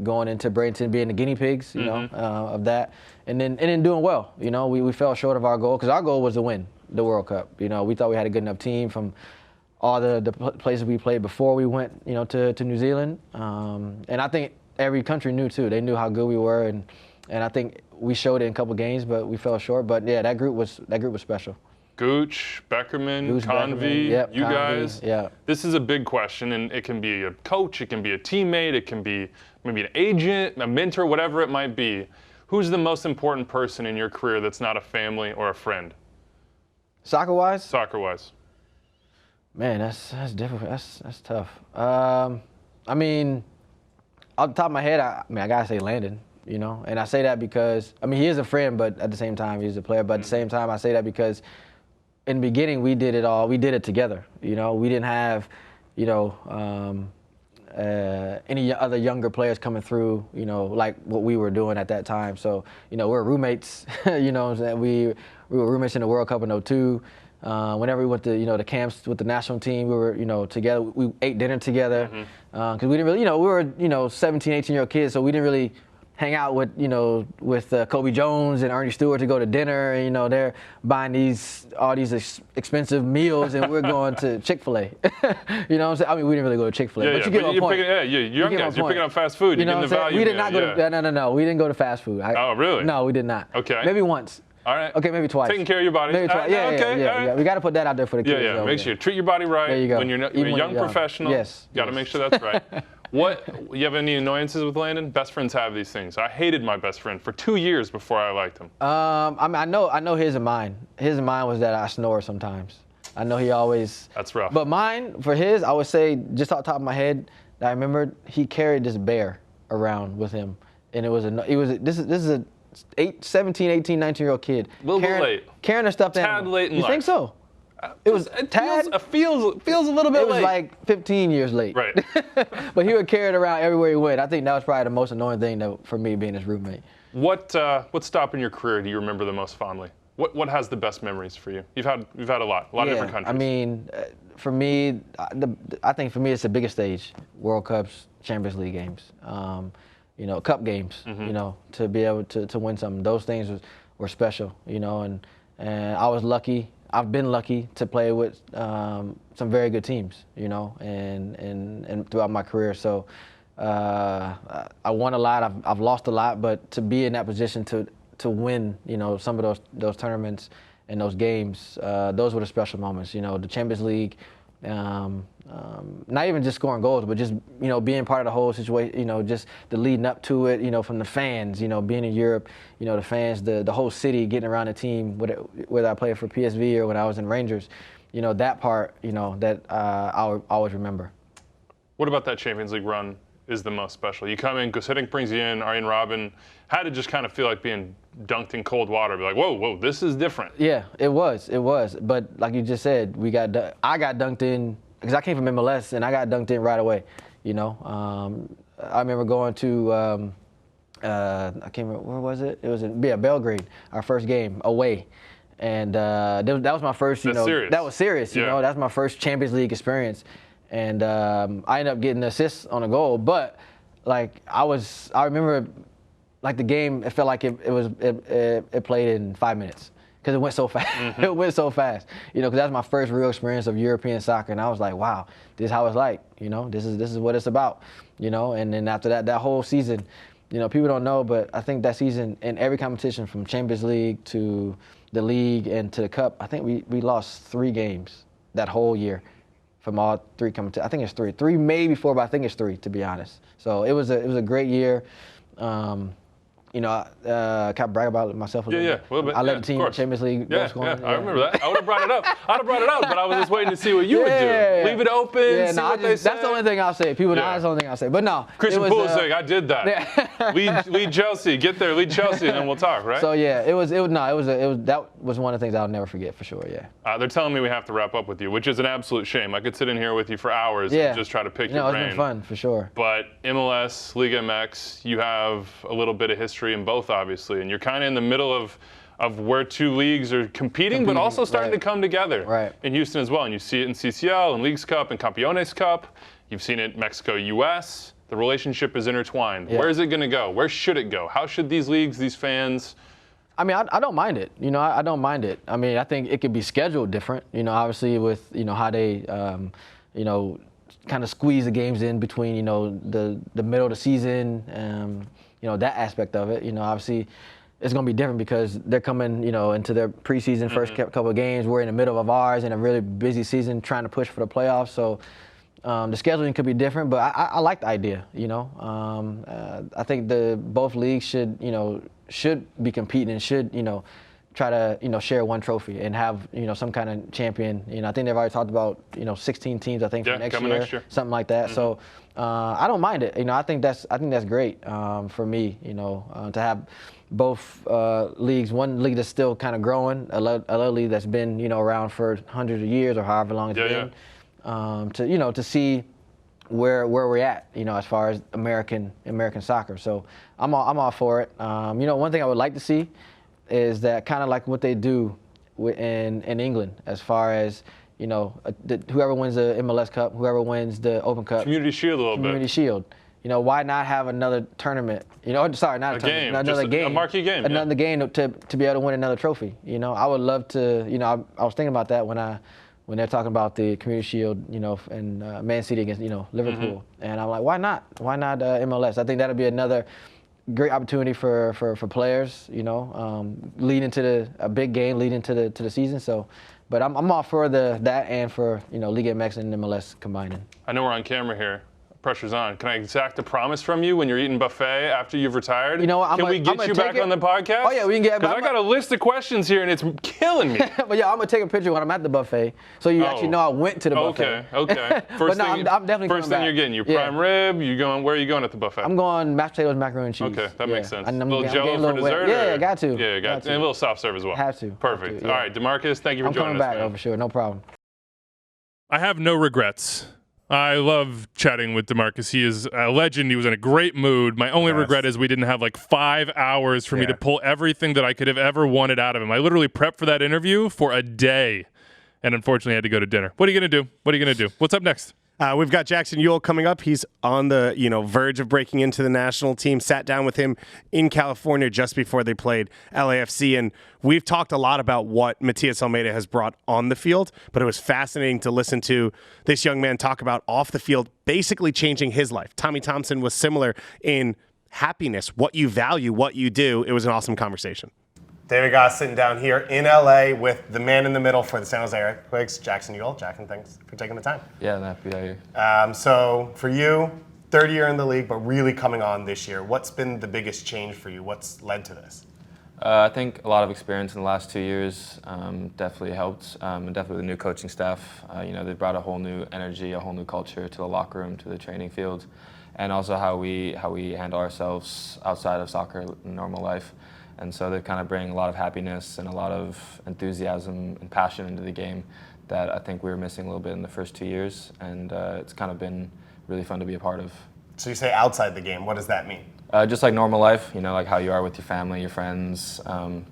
going into Bradenton, being the guinea pigs, of that, and then doing well. We fell short of our goal because our goal was to win the World Cup. We thought we had a good enough team from all the places we played before we went, to New Zealand. And I think every country knew too. They knew how good we were, and I think we showed it in a couple games, but we fell short. But yeah, that group was special. Gooch, Beckerman, Convey, you guys. Yeah. This is a big question, and it can be a coach, it can be a teammate, it can be maybe an agent, a mentor, whatever it might be. Who's the most important person in your career that's not a family or a friend? Soccer-wise? Soccer-wise. Man, that's difficult. That's tough. Off the top of my head, I gotta say Landon. And I say that because he is a friend, but at the same time he's a player. But at the same time, I say that because in the beginning we did it all. We did it together. We didn't have, any other younger players coming through, like what we were doing at that time. So, we're roommates, what I'm saying? We were roommates in the World Cup in '02. Whenever we went to, the camps with the national team, we were, together. We ate dinner together because we didn't really, we were, 17, 18-year-old kids, so we didn't really hang out with, with Kobe Jones and Ernie Stewart to go to dinner. And, they're buying all these expensive meals, and we're going to Chick-fil-A. You know what I'm saying? I mean, we didn't really go to Chick-fil-A, but you get my point. Young guys, you're picking up fast food. You're getting the value. We did not go to, no. We didn't go to fast food. Oh, really? No, we did not. Okay. Maybe once. All right. Okay, maybe twice. Taking care of your body. Maybe twice. Yeah. We got to put that out there for the kids. Yeah. Make sure you treat your body right. There you go. When you're a young professional, yes. Got to make sure that's right. You have any annoyances with Landon? Best friends have these things. I hated my best friend for 2 years before I liked him. I know his and mine. His and mine was that I snore sometimes. I know he always. That's rough. But mine, for his, I would say, just off the top of my head, I remembered he carried this bear around with him, and this is a 17, 18, 19-year-old kid. A little bit late. Carrying a stuffed animal. Tad late in you life. think so? It feels a little bit late. It was like 15 years late. Right. But he would carry it around everywhere he went. I think that was probably the most annoying thing for me being his roommate. What stop in your career do you remember the most fondly? What has the best mememories for you? You've had a lot of different countries. I mean, for me, I think for me it's the biggest stage: World Cups, Champions League games, cup games. To be able to win something. Those things were special. And I was lucky. I've been lucky to play with some very good teams. And throughout my career. So I won a lot. I've lost a lot, but to be in that position to win, some of those tournaments and those games, those were the special moments. The Champions League, not even just scoring goals, but just being part of the whole situation. Just the leading up to it. From the fans. Being in Europe, the fans, the whole city getting around the team, whether I played for PSV or when I was in Rangers. That part. That I'll always remember. What about that Champions League run is the most special? You come in, Gusedink brings you in, Arjen Robben. Had to just kind of feel like being dunked in cold water. Be like, whoa, this is different. Yeah, it was. But like you just said, I got dunked in because I came from MLS and I got dunked in right away. I remember going to I can't remember where was it. It was in Belgrade, our first game away, and that was my first. Serious. That was serious. Yeah. That was my first Champions League experience. And I ended up getting an assist on a goal, but I remember the game. It felt like it played in 5 minutes because it went so fast. It went so fast, because that's my first real experience of European soccer, and I was like, wow, this is how it's like. This is what it's about. And then after that whole season, people don't know, but I think that season in every competition from Champions League to the league and to the cup, I think we lost 3 games that whole year. From all 3 competitions. I think it's 3. 3 maybe 4, but I think it's 3 to be honest. So it was a great year. Can I brag about myself a little bit? A little bit. I led the team in Champions League. Yeah, I remember that. I would have brought it up. But I was just waiting to see what you would do. Leave it open, see what they say. That's the only thing I'll say. People know that's the only thing I'll say. But no. Christian Pulisic, I did that. Lead Chelsea. Get there, lead Chelsea, and then we'll talk, right? So yeah, that was one of the things I'll never forget for sure. Yeah. They're telling me we have to wrap up with you, which is an absolute shame. I could sit in here with you for hours and just try to pick your brain. It's been fun for sure. But MLS, Liga MX, you have a little bit of history in both, obviously. And you're kind of in the middle of where 2 leagues are competing but also starting to come together in Houston as well. And you see it in CCL, and Leagues Cup, and Campeones Cup. You've seen it in Mexico, U.S. The relationship is intertwined. Yeah. Where is it going to go? Where should it go? How should these leagues, these fans? I mean, I don't mind it. I don't mind it. I mean, I think it could be scheduled different, obviously with, how they, kind of squeeze the games in between, the middle of the season, that aspect of it. Obviously it's going to be different because they're coming, into their preseason first couple of games. We're in the middle of ours in a really busy season trying to push for the playoffs. So the scheduling could be different, but I like the idea, I think both leagues should be competing and should, try to, share one trophy and have, some kind of champion. I think they've already talked about, 16 teams, I think, for next year, something like that. So I don't mind it. I think that's great for me, to have both leagues. One league that's still kind of growing, another league that's been, around for hundreds of years or however long it's been. To see where we're at, as far as American soccer. So I'm all for it. One thing I would like to see is that kind of like what they do in England, as far as whoever wins the MLS Cup, whoever wins the Open Cup, Community Shield a little bit. Community Shield. Why not have another tournament? Sorry, not a tournament, another game, a marquee game, another game to be able to win another trophy. I would love to. I was thinking about that when they're talking about the Community Shield, and Man City against Liverpool, and I'm like, why not? Why not MLS? I think that'd be another great opportunity for players. Leading to a big game, leading to the season. So. But I'm all for that and for Liga MX and MLS combining. I know we're on camera here. Pressure's on. Can I exact a promise from you when you're eating buffet after you've retired? Can we get you back on the podcast? Oh yeah, we can get. Because I got a list of questions here and it's killing me. But yeah, I'm gonna take a picture when I'm at the buffet, so you actually know I went to the buffet. Okay. First but no, thing, I'm definitely first coming thing you're getting, your prime rib. You going? Where are you going at the buffet? I'm going mashed potatoes, macaroni and cheese. Okay, that makes sense. And a little Jello for dessert. Yeah, got to. Yeah, got to. And a little soft serve as well. Have to. Perfect. Have to, yeah. All right, DaMarcus, thank you for joining us. I'm coming back, for sure. No problem. I have no regrets. I love chatting with DaMarcus. He is a legend. He was in a great mood. My only regret is we didn't have like 5 hours for me to pull everything that I could have ever wanted out of him. I literally prepped for that interview for a day and unfortunately had to go to dinner. What are you going to do? What are you going to do? What's up next? We've got Jackson Yueill coming up. He's on the verge of breaking into the national team. Sat down with him in California just before they played LAFC, and we've talked a lot about what Matias Almeyda has brought on the field, but it was fascinating to listen to this young man talk about off the field, basically changing his life. Tommy Thompson was similar in happiness, what you value, what you do. It was an awesome conversation. David Gass sitting down here in LA with the man in the middle for the San Jose Earthquakes, Jackson Yueill. Jackson, thanks for taking the time. Yeah, I'm happy to be here. So for you, third year in the league, but really coming on this year, what's been the biggest change for you? What's led to this? I think a lot of experience in the last 2 years definitely helped, and definitely the new coaching staff. They brought a whole new energy, a whole new culture to the locker room, to the training field, and also how we handle ourselves outside of soccer in normal life. And so they kind of bring a lot of happiness and a lot of enthusiasm and passion into the game that I think we were missing a little bit in the first 2 years. And it's kind of been really fun to be a part of. So you say outside the game, what does that mean? Just like normal life, like how you are with your family, your friends.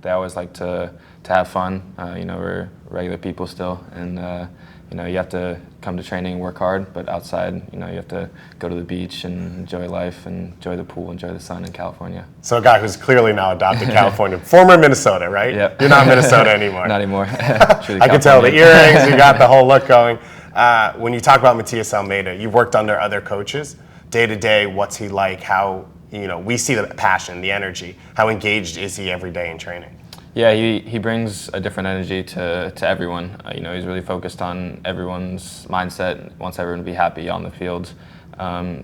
They always like to have fun. We're regular people still. And, you have to come to training and work hard, but outside, you have to go to the beach and enjoy life and enjoy the pool, enjoy the sun in California. So a guy who's clearly now adopted California, former Minnesota, right? Yep. You're not Minnesota anymore. Not anymore. I can tell the earrings, you got the whole look going. When you talk about Matias Almeyda, you've worked under other coaches. Day to day, what's he like? How, we see the passion, the energy. How engaged is he every day in training? Yeah, he brings a different energy to everyone. He's really focused on everyone's mindset, wants everyone to be happy on the field.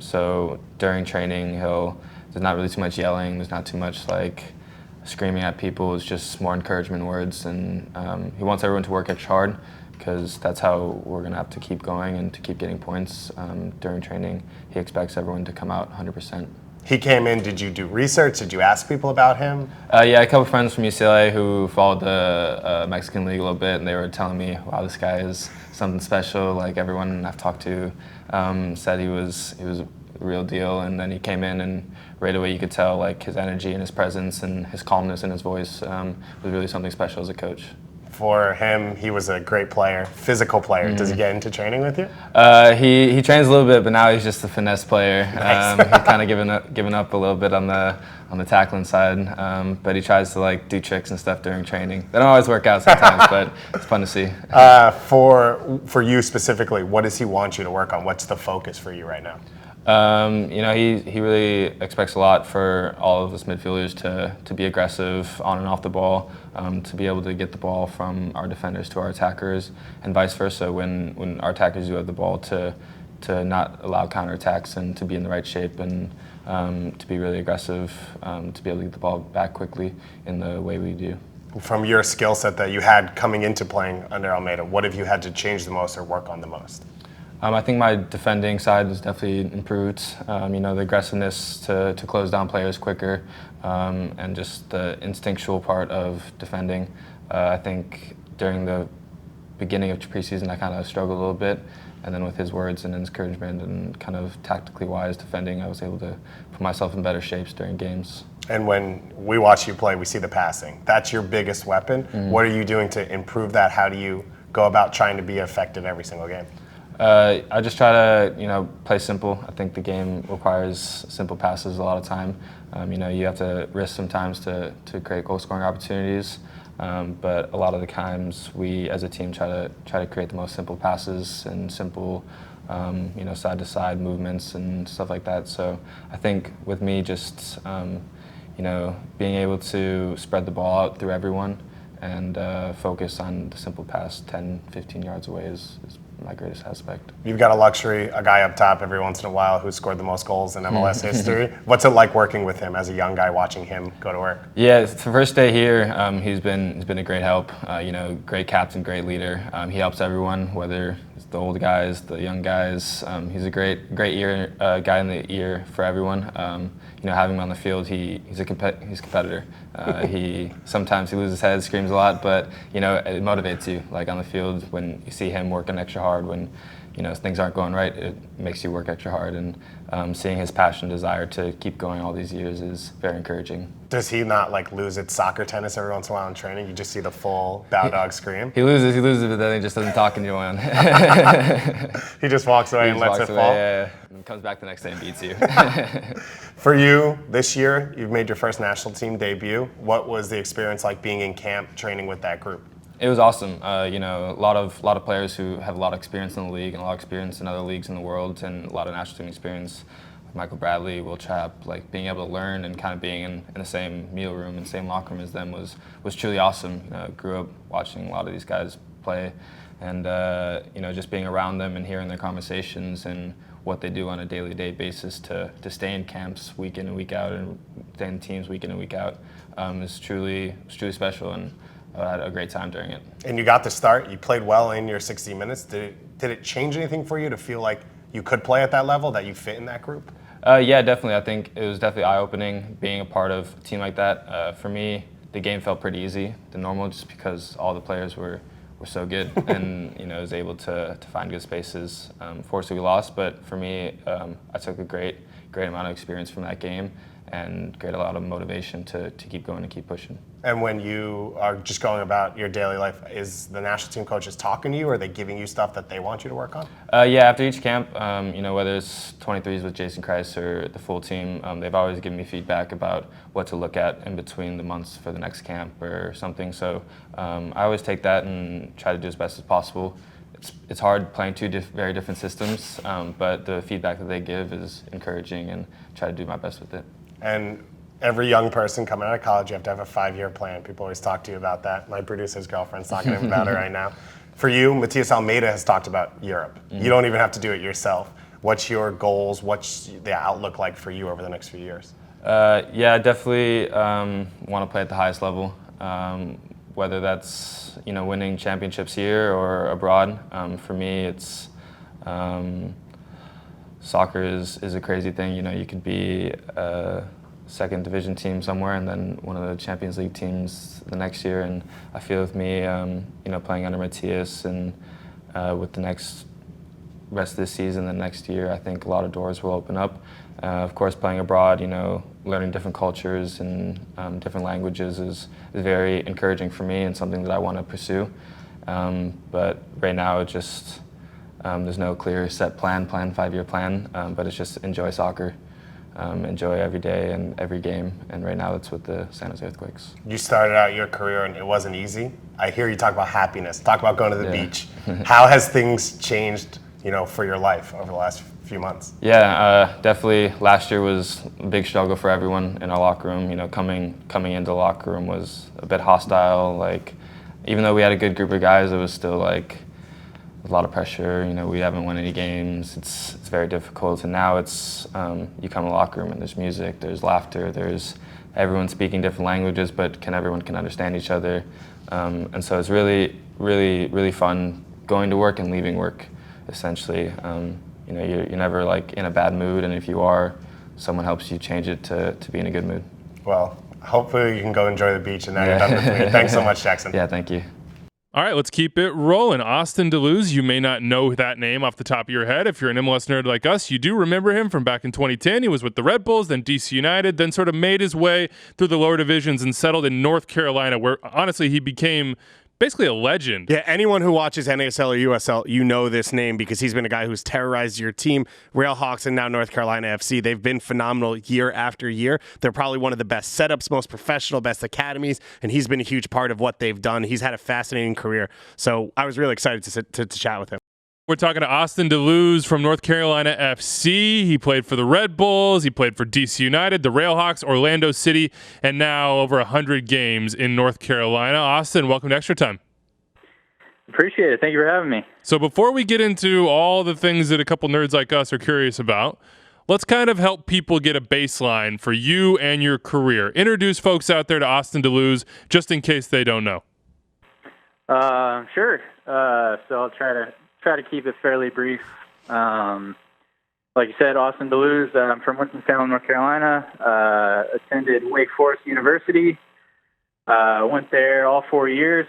So during training, there's not really too much yelling, there's not too much like screaming at people, it's just more encouragement words. And he wants everyone to work extra hard because that's how we're going to have to keep going and to keep getting points during training. He expects everyone to come out 100%. He came in, did you do research? Did you ask people about him? Yeah, a couple of friends from UCLA who followed the Mexican League a little bit, and they were telling me, wow, this guy is something special. Like everyone I've talked to said he was a real deal. And then he came in, and right away you could tell like his energy and his presence and his calmness in his voice was really something special as a coach. For him, he was a great player, physical player. Does he get into training with you? He trains a little bit, but now he's just a finesse player. Nice. He's kind of given up a little bit on the tackling side, but he tries to like do tricks and stuff during training. They don't always work out sometimes, but it's fun to see. For you specifically, what does he want you to work on? What's the focus for you right now? He really expects a lot for all of us midfielders to be aggressive on and off the ball, to be able to get the ball from our defenders to our attackers, and vice versa. When our attackers do have the ball, to not allow counterattacks and to be in the right shape and to be really aggressive, to be able to get the ball back quickly in the way we do. From your skill set that you had coming into playing under Almeyda, what have you had to change the most or work on the most? I think my defending side has definitely improved. The aggressiveness to close down players quicker, and just the instinctual part of defending. I think during the beginning of preseason I kind of struggled a little bit, And then with his words and encouragement and kind of tactically wise defending, I was able to put myself in better shapes during games. And when we watch you play, we see the passing. That's your biggest weapon. What are you doing to improve that? How do you go about trying to be effective every single game? I just try to, play simple. I think the game requires simple passes a lot of time. You have to risk sometimes to create goal-scoring opportunities. But a lot of the times we, as a team, try to create the most simple passes and simple, side-to-side movements and stuff like that. So I think with me, just being able to spread the ball out through everyone and focus on the simple pass 10, 15 yards away is my greatest aspect. You've got a luxury, a guy up top every once in a while who's scored the most goals in MLS history. What's it like working with him as a young guy, watching him go to work? Yeah, it's the first day here, he's been a great help. Great captain, great leader. He helps everyone, whether it's the old guys, the young guys. He's a great ear guy in the ear for everyone. Having him on the field, he's a competitor. Sometimes he loses his head, screams a lot, but it motivates you. Like on the field, when you see him working extra hard, when things aren't going right, it makes you work extra hard. And seeing his passion, desire to keep going all these years is very encouraging. Does he not lose at soccer, tennis every once in a while in training? You just see the full bow dog scream. He loses, but then he just doesn't talk to anyone. He just walks away and lets it fall. Yeah. And comes back the next day and beats you. For you, this year, you've made your first national team debut. What was the experience like being in camp, training with that group? It was awesome. A lot of players who have a lot of experience in the league and a lot of experience in other leagues in the world and a lot of national team experience. Michael Bradley, Will Trapp, being able to learn and kind of being in the same meal room and same locker room as them was truly awesome. Grew up watching a lot of these guys play, and just being around them and hearing their conversations and what they do on a day-to-day basis to stay in camps week in and week out and stay in teams week in and week out is truly special, and I had a great time during it. And you got the start. You played well in your 60 minutes. Did it change anything for you to feel like you could play at that level, that you fit in that group? Yeah, definitely. I think it was definitely eye-opening being a part of a team like that. For me, the game felt pretty easy, the normal, just because all the players were so good and was able to find good spaces. Fortunately, we lost, but for me, I took a great amount of experience from that game and a lot of motivation to keep going and keep pushing. And when you are just going about your daily life, is the national team coaches talking to you, or are they giving you stuff that they want you to work on? Yeah, after each camp, whether it's 23s with Jason Kreis or the full team, they've always given me feedback about what to look at in between the months for the next camp or something. So I always take that and try to do as best as possible. It's hard playing two very different systems, but the feedback that they give is encouraging, and try to do my best with it. And every young person coming out of college, you have to have a 5-year plan. People always talk to you about that. My producer's girlfriend's talking to him about it right now. For you, Matias Almeyda has talked about Europe. Mm-hmm. You don't even have to do it yourself. What's your goals? What's the outlook like for you over the next few years? Yeah, I definitely want to play at the highest level, whether that's winning championships here or abroad. For me, it's soccer is a crazy thing. You could be a second division team somewhere and then one of the Champions League teams the next year. And I feel with me, playing under Matias and with the next rest of this season, the next year, I think a lot of doors will open up. Of course, playing abroad, learning different cultures and different languages is very encouraging for me and something that I want to pursue. But right now, it just there's no clear set plan, 5-year plan, but it's just enjoy soccer, enjoy every day and every game. And right now, it's with the San Jose Earthquakes. You started out your career and it wasn't easy. I hear you talk about happiness, talk about going to the beach. How has things changed, for your life over the last few months? Yeah, definitely. Last year was a big struggle for everyone in our locker room. Coming into the locker room was a bit hostile. Even though we had a good group of guys, it was still a lot of pressure. We haven't won any games. It's very difficult. And now it's you come in the locker room and there's music, there's laughter, there's everyone speaking different languages, but everyone can understand each other. And so it's really, really, really fun going to work and leaving work. Essentially, you're never in a bad mood, and if you are, someone helps you change it to be in a good mood. Well, hopefully you can go enjoy the beach, and now you're done with me. Thanks so much, Jackson. Yeah, thank you. All right, let's keep it rolling. Austin da Luz, you may not know that name off the top of your head. If you're an MLS nerd like us, you do remember him from back in 2010. He was with the Red Bulls, then DC United, then sort of made his way through the lower divisions and settled in North Carolina, where honestly he became basically a legend. Yeah, anyone who watches NASL or USL, you know this name because he's been a guy who's terrorized your team. Railhawks and now North Carolina FC, they've been phenomenal year after year. They're probably one of the best setups, most professional, best academies, and he's been a huge part of what they've done. He's had a fascinating career, so I was really excited to chat with him. We're talking to Austin da Luz from North Carolina FC. He played for the Red Bulls. He played for DC United, the Railhawks, Orlando City, and now over 100 games in North Carolina. Austin, welcome to Extra Time. Appreciate it. Thank you for having me. So before we get into all the things that a couple nerds like us are curious about, let's kind of help people get a baseline for you and your career. Introduce folks out there to Austin da Luz, just in case they don't know. Sure. So I'll try to keep it fairly brief. Like you said, Austin da Luz. I'm from Winston-Salem, North Carolina. Attended Wake Forest University. Went there all 4 years.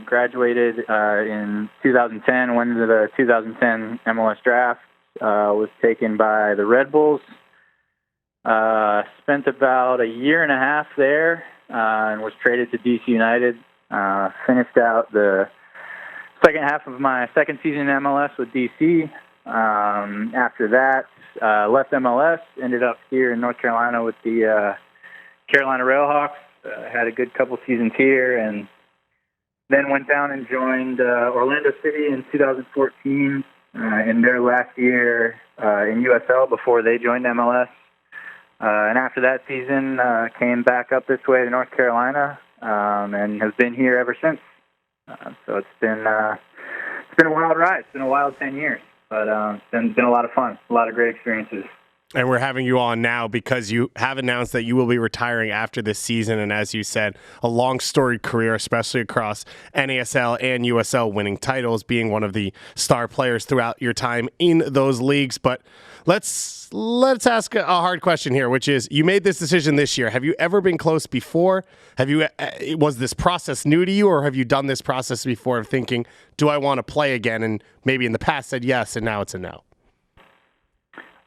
Graduated in 2010. Went into the 2010 MLS draft. Was taken by the Red Bulls. Spent about a year and a half there and was traded to DC United. Finished out the second half of my second season in MLS with DC. After that, left MLS, ended up here in North Carolina with the Carolina Railhawks. Had a good couple seasons here, and then went down and joined Orlando City in 2014 in their last year in USL before they joined MLS. And after that season, came back up this way to North Carolina and has been here ever since. So it's been a wild ride. It's been a wild 10 years, but it's been a lot of fun, a lot of great experiences. And we're having you on now because you have announced that you will be retiring after this season. And as you said, a long storied career, especially across NASL and USL, winning titles, being one of the star players throughout your time in those leagues. But let's ask a hard question here, which is, you made this decision this year. Have you ever been close before? Was this process new to you, or have you done this process before of thinking, do I want to play again? And maybe in the past said yes, and now it's a no.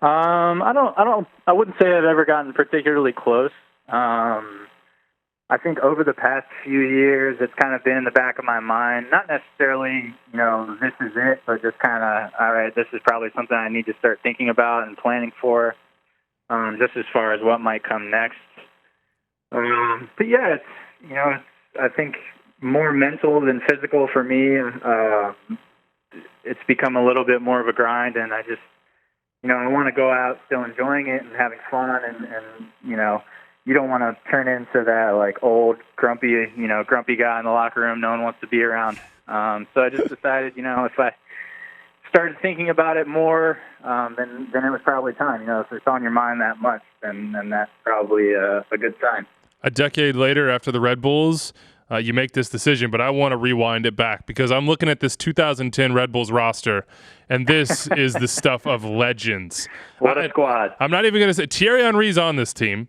I wouldn't say I've ever gotten particularly close. I think over the past few years, it's kind of been in the back of my mind, not necessarily, this is it, but just kind of, all right, this is probably something I need to start thinking about and planning for, just as far as what might come next. But yeah, it's I think more mental than physical for me. It's become a little bit more of a grind, and I just, I want to go out still enjoying it and having fun, and you don't want to turn into that like old grumpy guy in the locker room no one wants to be around. So I just decided, if I started thinking about it more, then it was probably time. If it's on your mind that much, then that's probably a good sign. A decade later, after the Red Bulls, you make this decision, but I want to rewind it back because I'm looking at this 2010 Red Bulls roster, and this is the stuff of legends. What a squad. I'm not even going to say Thierry Henry's on this team,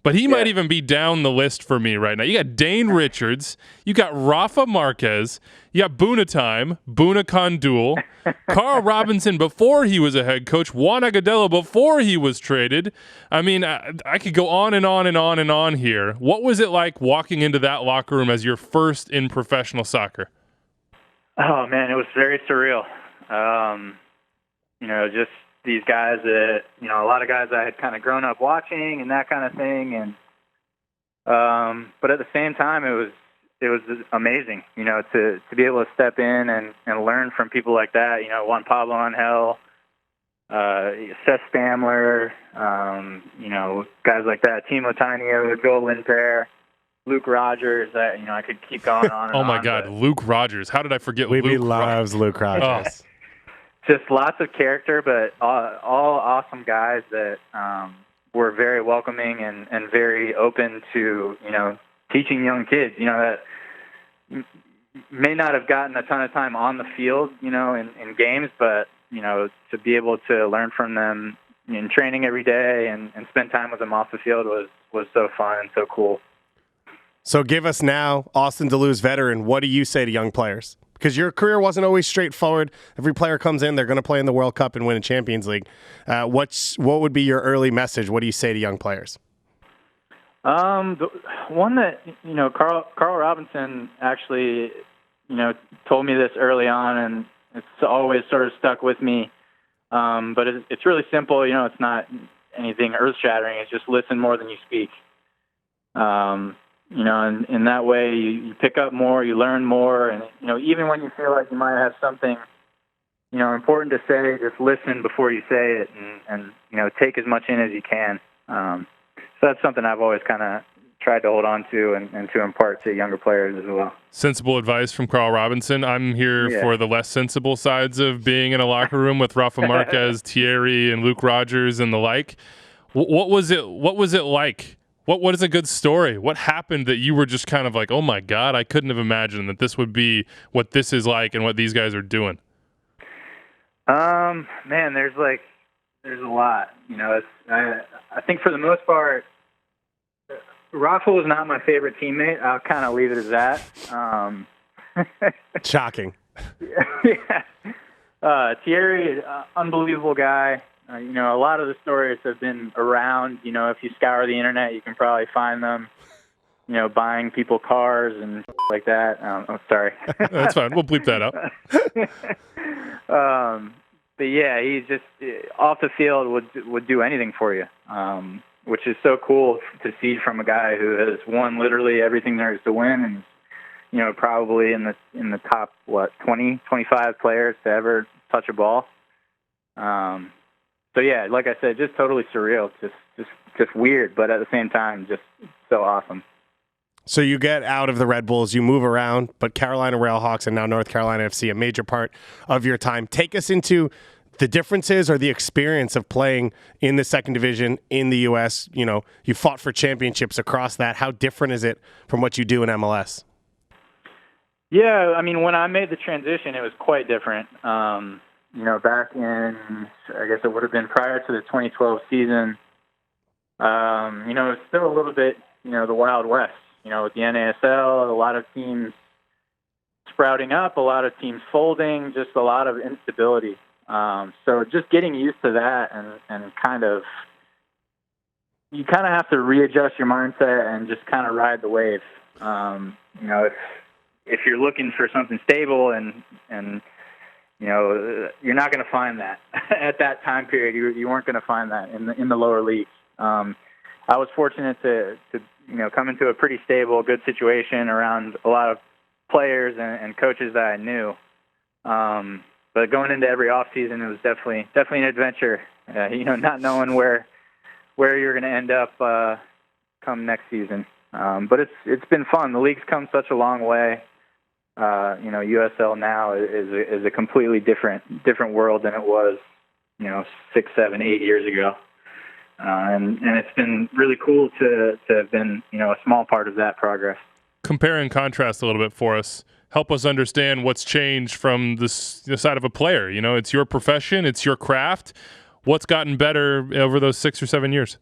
but he might even be down the list for me right now. You got Dane Richards, you got Rafa Marquez, you got Boonatime, Boona Kondul, Carl Robinson before he was a head coach, Juan Agudelo before he was traded. I mean, I could go on and on and on and on here. What was it like walking into that locker room as your first in professional soccer? Oh, man, it was very surreal. Just these guys that, a lot of guys I had kind of grown up watching and that kind of thing. And, but at the same time, it was amazing, to be able to step in and learn from people like that. Juan Pablo Angel, Seth Stamler, guys like that, Timo Tainio, Joel Lindpair, Luke Rogers. I could keep going on and oh my on, God, Luke Rogers. How did I forget Luke Rogers? Loves Luke Rogers. Oh. Just lots of character, but all awesome guys that were very welcoming and very open to, teaching young kids, that may not have gotten a ton of time on the field, in games, but, to be able to learn from them in training every day and spend time with them off the field was so fun and so cool. So give us now, Austin da Luz, veteran, what do you say to young players? because your career wasn't always straightforward. Every player comes in, they're going to play in the World Cup and win a Champions League. What would be your early message? What do you say to young players? The one that, Carl Robinson actually, told me this early on, and it's always sort of stuck with me. But it's really simple. It's not anything earth-shattering. It's just listen more than you speak. And in that way, you pick up more, you learn more, and, even when you feel like you might have something, important to say, just listen before you say it, and take as much in as you can. So that's something I've always kind of tried to hold on to and to impart to younger players as well. Sensible advice from Carl Robinson. I'm here for the less sensible sides of being in a locker room with Rafa Marquez, Thierry, and Luke Rogers and the like. What was it like? What is a good story? What happened that you were just kind of like, oh my God, I couldn't have imagined that this would be what this is like and what these guys are doing? Man, there's a lot. I think for the most part, Rafa was not my favorite teammate. I'll kind of leave it as that. Shocking. Thierry, unbelievable guy. A lot of the stories have been around. If you scour the internet, you can probably find them. Buying people cars and like that. I'm sorry. That's fine. We'll bleep that out. But yeah, he just off the field would do anything for you, which is so cool to see from a guy who has won literally everything there is to win, and probably in the top 20, 25 players to ever touch a ball. So yeah, like I said, just totally surreal, just weird, but at the same time, just so awesome. So you get out of the Red Bulls, you move around, but Carolina Railhawks and now North Carolina FC, a major part of your time. Take us into the differences or the experience of playing in the second division in the U.S. You fought for championships across that. How different is it from what you do in MLS? Yeah, I mean, when I made the transition, it was quite different. Back in, I guess it would have been prior to the 2012 season, it was still a little bit, the Wild West. With the NASL, a lot of teams sprouting up, a lot of teams folding, just a lot of instability. So just getting used to that and you kind of have to readjust your mindset and just kind of ride the wave. If you're looking for something stable and you're not going to find that at that time period. You weren't going to find that in the lower leagues. I was fortunate to come into a pretty stable, good situation around a lot of players and coaches that I knew. But going into every off season, it was definitely an adventure. Not knowing where you're going to end up come next season. But it's been fun. The league's come such a long way. USL now is a completely different world than it was, 6, 7, 8 years ago. And it's been really cool to have been, a small part of that progress. Compare and contrast a little bit for us. Help us understand what's changed from the side of a player. It's your profession, it's your craft. What's gotten better over those 6 or 7 years?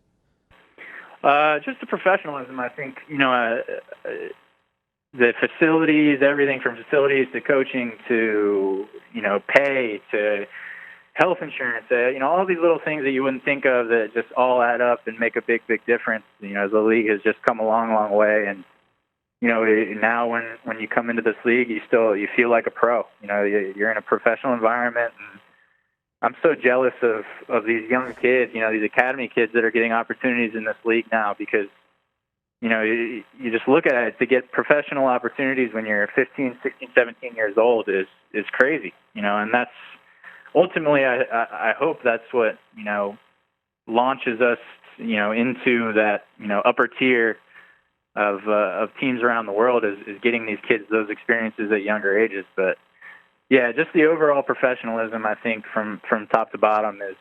Just the professionalism, I think, the facilities, everything from facilities to coaching to, pay to health insurance, all these little things that you wouldn't think of that just all add up and make a big, big difference. The league has just come a long, long way. And, now when you come into this league, you feel like a pro. You're in a professional environment. And I'm so jealous of these young kids, these academy kids that are getting opportunities in this league now because, you just look at it, to get professional opportunities when you're 15, 16, 17 years old is crazy, and that's ultimately, I hope that's what, launches us, into that, upper tier of teams around the world is getting these kids those experiences at younger ages. But yeah, just the overall professionalism, I think from top to bottom is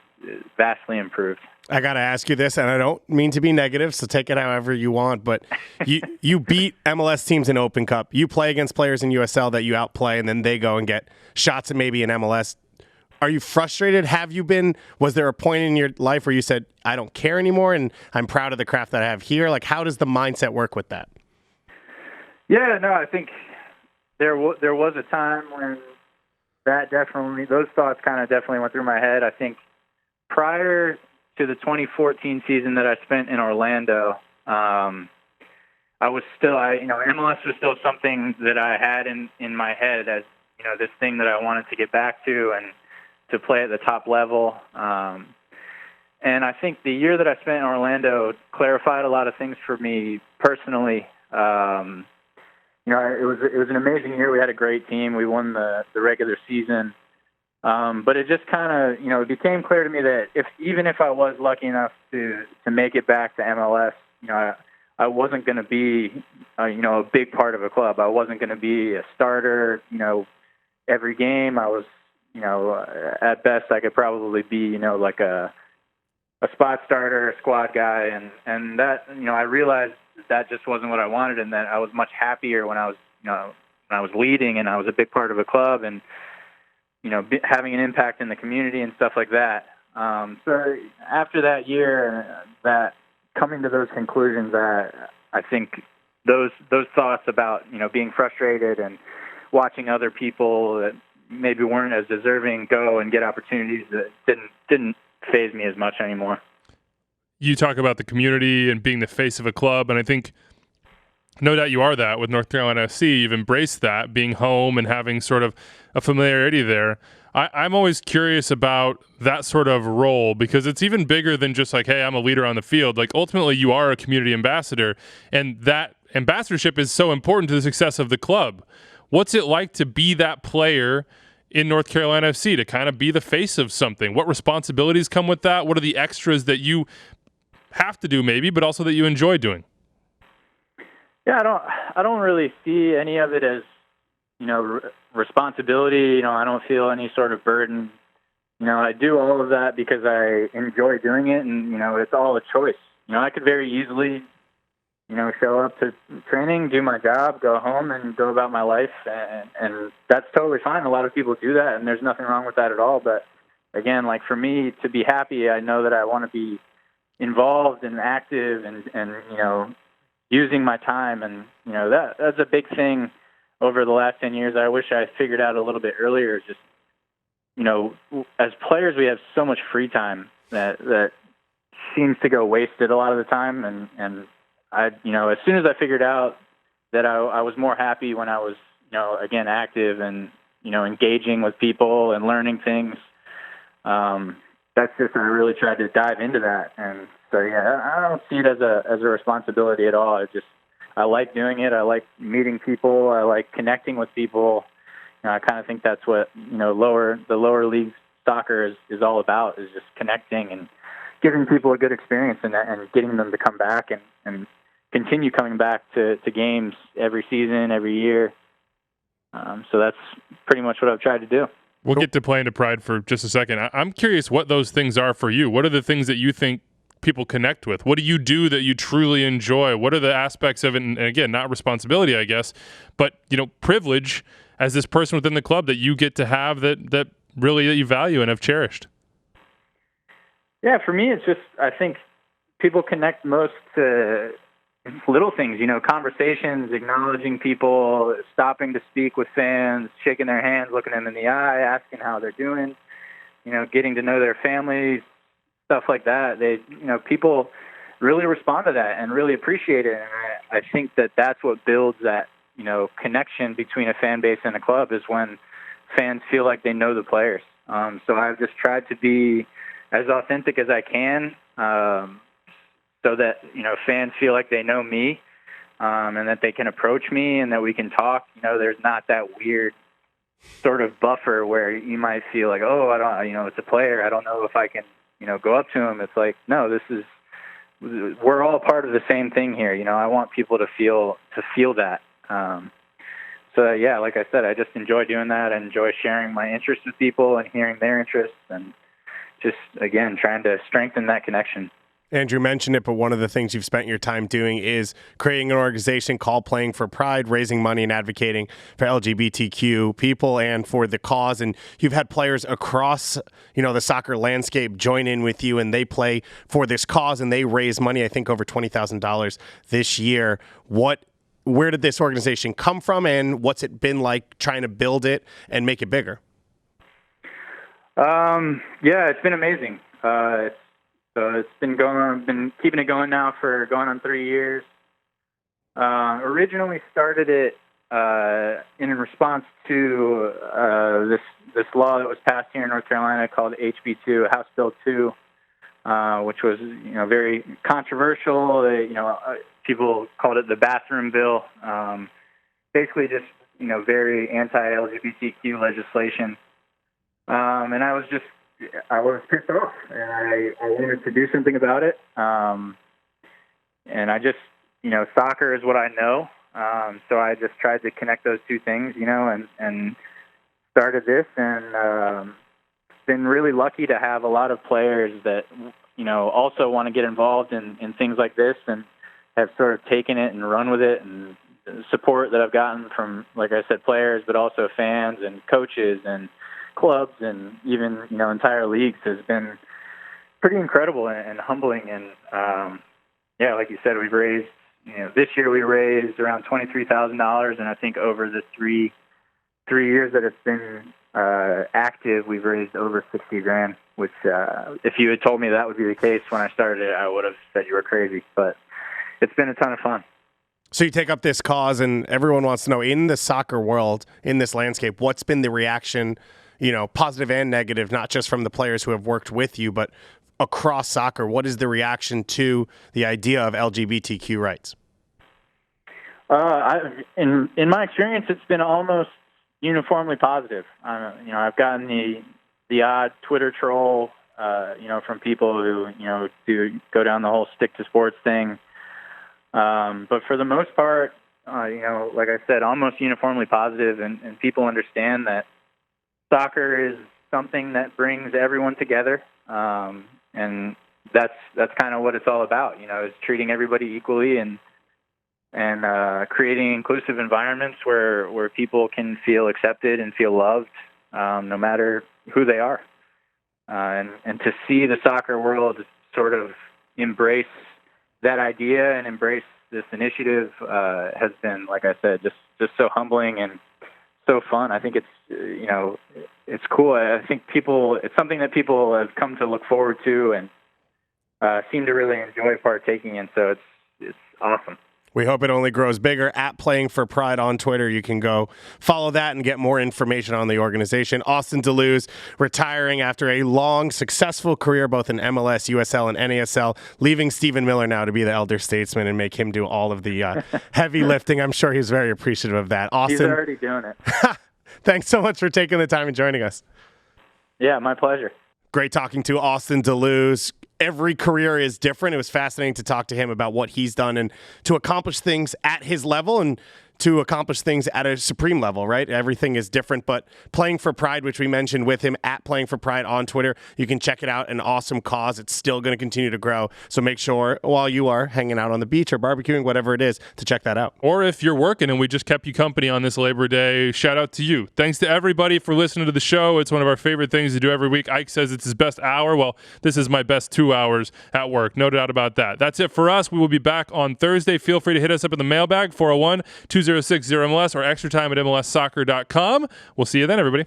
vastly improved. I got to ask you this, and I don't mean to be negative, so take it however you want, but you beat MLS teams in Open Cup. You play against players in USL that you outplay, and then they go and get shots at maybe in MLS. Are you frustrated? Have you been? Was there a point in your life where you said, I don't care anymore, and I'm proud of the craft that I have here? Like, how does the mindset work with that? Yeah, no, I think there was a time when those thoughts kind of definitely went through my head. I think prior to the 2014 season that I spent in Orlando, I was still, MLS was still something that I had in my head as, this thing that I wanted to get back to and to play at the top level. And I think the year that I spent in Orlando clarified a lot of things for me personally. It was an amazing year. We had a great team. We won the regular season. But it just kind of, it became clear to me that even if I was lucky enough to make it back to MLS, I wasn't going to be, a big part of a club. I wasn't going to be a starter, every game. I was, at best I could probably be, like a spot starter, a squad guy. And that, I realized that just wasn't what I wanted, and that I was much happier when I was, when I was leading and I was a big part of a club and, having an impact in the community and stuff like that. So after that year, that coming to those conclusions, that I think those thoughts about, being frustrated and watching other people that maybe weren't as deserving go and get opportunities that didn't faze me as much anymore. You talk about the community and being the face of a club, and I think no doubt you are that with North Carolina FC. You've embraced that, being home and having sort of a familiarity there. I'm always curious about that sort of role, because it's even bigger than just like, hey, I'm a leader on the field. Like, ultimately, you are a community ambassador, and that ambassadorship is so important to the success of the club. What's it like to be that player in North Carolina FC, to kind of be the face of something? What responsibilities come with that? What are the extras that you have to do maybe, but also that you enjoy doing? Yeah, I don't really see any of it as, responsibility. I don't feel any sort of burden. I do all of that because I enjoy doing it, and, it's all a choice. I could very easily, show up to training, do my job, go home, and go about my life, and that's totally fine. A lot of people do that, and there's nothing wrong with that at all. But again, like, for me to be happy, I know that I want to be involved and active and using my time, and that's a big thing over the last 10 years. I wish I figured out a little bit earlier. Just as players, we have so much free time that seems to go wasted a lot of the time, and I as soon as I figured out that I was more happy when I was again active and engaging with people and learning things. That's just, I really tried to dive into that. And so, yeah, I don't see it as a responsibility at all. I like doing it. I like meeting people. I like connecting with people. I kind of think that's what, the lower league soccer is all about, is just connecting and giving people a good experience and getting them to come back and continue coming back to games every season, every year. So that's pretty much what I've tried to do. We'll get to play into Pride for just a second. I'm curious what those things are for you. What are the things that you think people connect with? What do you do that you truly enjoy? What are the aspects of it? And again, not responsibility, I guess, but privilege as this person within the club that you get to have that really that you value and have cherished. Yeah, for me, it's just, I think people connect most to little things, conversations, acknowledging people, stopping to speak with fans, shaking their hands, looking them in the eye, asking how they're doing, getting to know their families, stuff like that. People really respond to that and really appreciate it. And I think that's what builds that, connection between a fan base and a club, is when fans feel like they know the players. So I've just tried to be as authentic as I can, so that, fans feel like they know me, and that they can approach me and that we can talk. There's not that weird sort of buffer where you might feel like, oh, I don't, it's a player, I don't know if I can, go up to him. It's like, no, we're all part of the same thing here. I want people to feel that. So yeah, like I said, I just enjoy doing that. I enjoy sharing my interests with people and hearing their interests, and just, again, trying to strengthen that connection. Andrew mentioned it, but one of the things you've spent your time doing is creating an organization called Playing for Pride, raising money and advocating for LGBTQ people and for the cause. And you've had players across, the soccer landscape join in with you, and they play for this cause, and they raise money, I think over $20,000 this year. What where did this organization come from, and what's it been like trying to build it and make it bigger? Yeah, it's been amazing. It's been keeping it going now for going on 3 years. Originally started it in response to this law that was passed here in North Carolina called HB2, House Bill 2, which was very controversial. People called it the bathroom bill. Basically, just very anti-LGBTQ legislation. And I was pissed off, and I wanted to do something about it. And I just, soccer is what I know. So I just tried to connect those two things, and started this, and been really lucky to have a lot of players that, also want to get involved in things like this and have sort of taken it and run with it, and the support that I've gotten from, like I said, players, but also fans and coaches and clubs and even, entire leagues has been pretty incredible and humbling. And, like you said, we've raised, this year we raised around $23,000. And I think over the three years that it's been active, we've raised over $60,000, which if you had told me that would be the case when I started it, I would have said you were crazy. But it's been a ton of fun. So you take up this cause, and everyone wants to know, in the soccer world, in this landscape, what's been the reaction, positive and negative, not just from the players who have worked with you, but across soccer? What is the reaction to the idea of LGBTQ rights? In my experience, it's been almost uniformly positive. I've gotten the odd Twitter troll, from people who, do go down the whole stick to sports thing. But for the most part, like I said, almost uniformly positive, and people understand that soccer is something that brings everyone together. And that's kind of what it's all about, is treating everybody equally and creating inclusive environments where people can feel accepted and feel loved, no matter who they are. And to see the soccer world sort of embrace that idea and embrace this initiative has been, like I said, just so humbling and so fun. I think it's, it's cool. I think it's something that people have come to look forward to and seem to really enjoy partaking in. So it's awesome. We hope it only grows bigger. At Playing for Pride on Twitter, you can go follow that and get more information on the organization. Austin da Luz retiring after a long, successful career both in MLS, USL, and NASL, leaving Stephen Miller now to be the elder statesman and make him do all of the heavy lifting. I'm sure he's very appreciative of that. Austin, he's already doing it. Thanks so much for taking the time and joining us. Yeah, my pleasure. Great talking to Austin da Luz. Every career is different. It was fascinating to talk to him about what he's done and to accomplish things at his level and to accomplish things at a supreme level, right? Everything is different, but Playing for Pride, which we mentioned with him, at Playing for Pride on Twitter, you can check it out. An awesome cause. It's still going to continue to grow. So make sure while you are hanging out on the beach or barbecuing, whatever it is, to check that out. Or if you're working and we just kept you company on this Labor Day, shout out to you. Thanks to everybody for listening to the show. It's one of our favorite things to do every week. Ike says it's his best hour. Well, this is my best 2 hours at work. No doubt about that. That's it for us. We will be back on Thursday. Feel free to hit us up in the mailbag, 401-206-0MLS, or extra time at MLSsoccer.com. We'll see you then, everybody.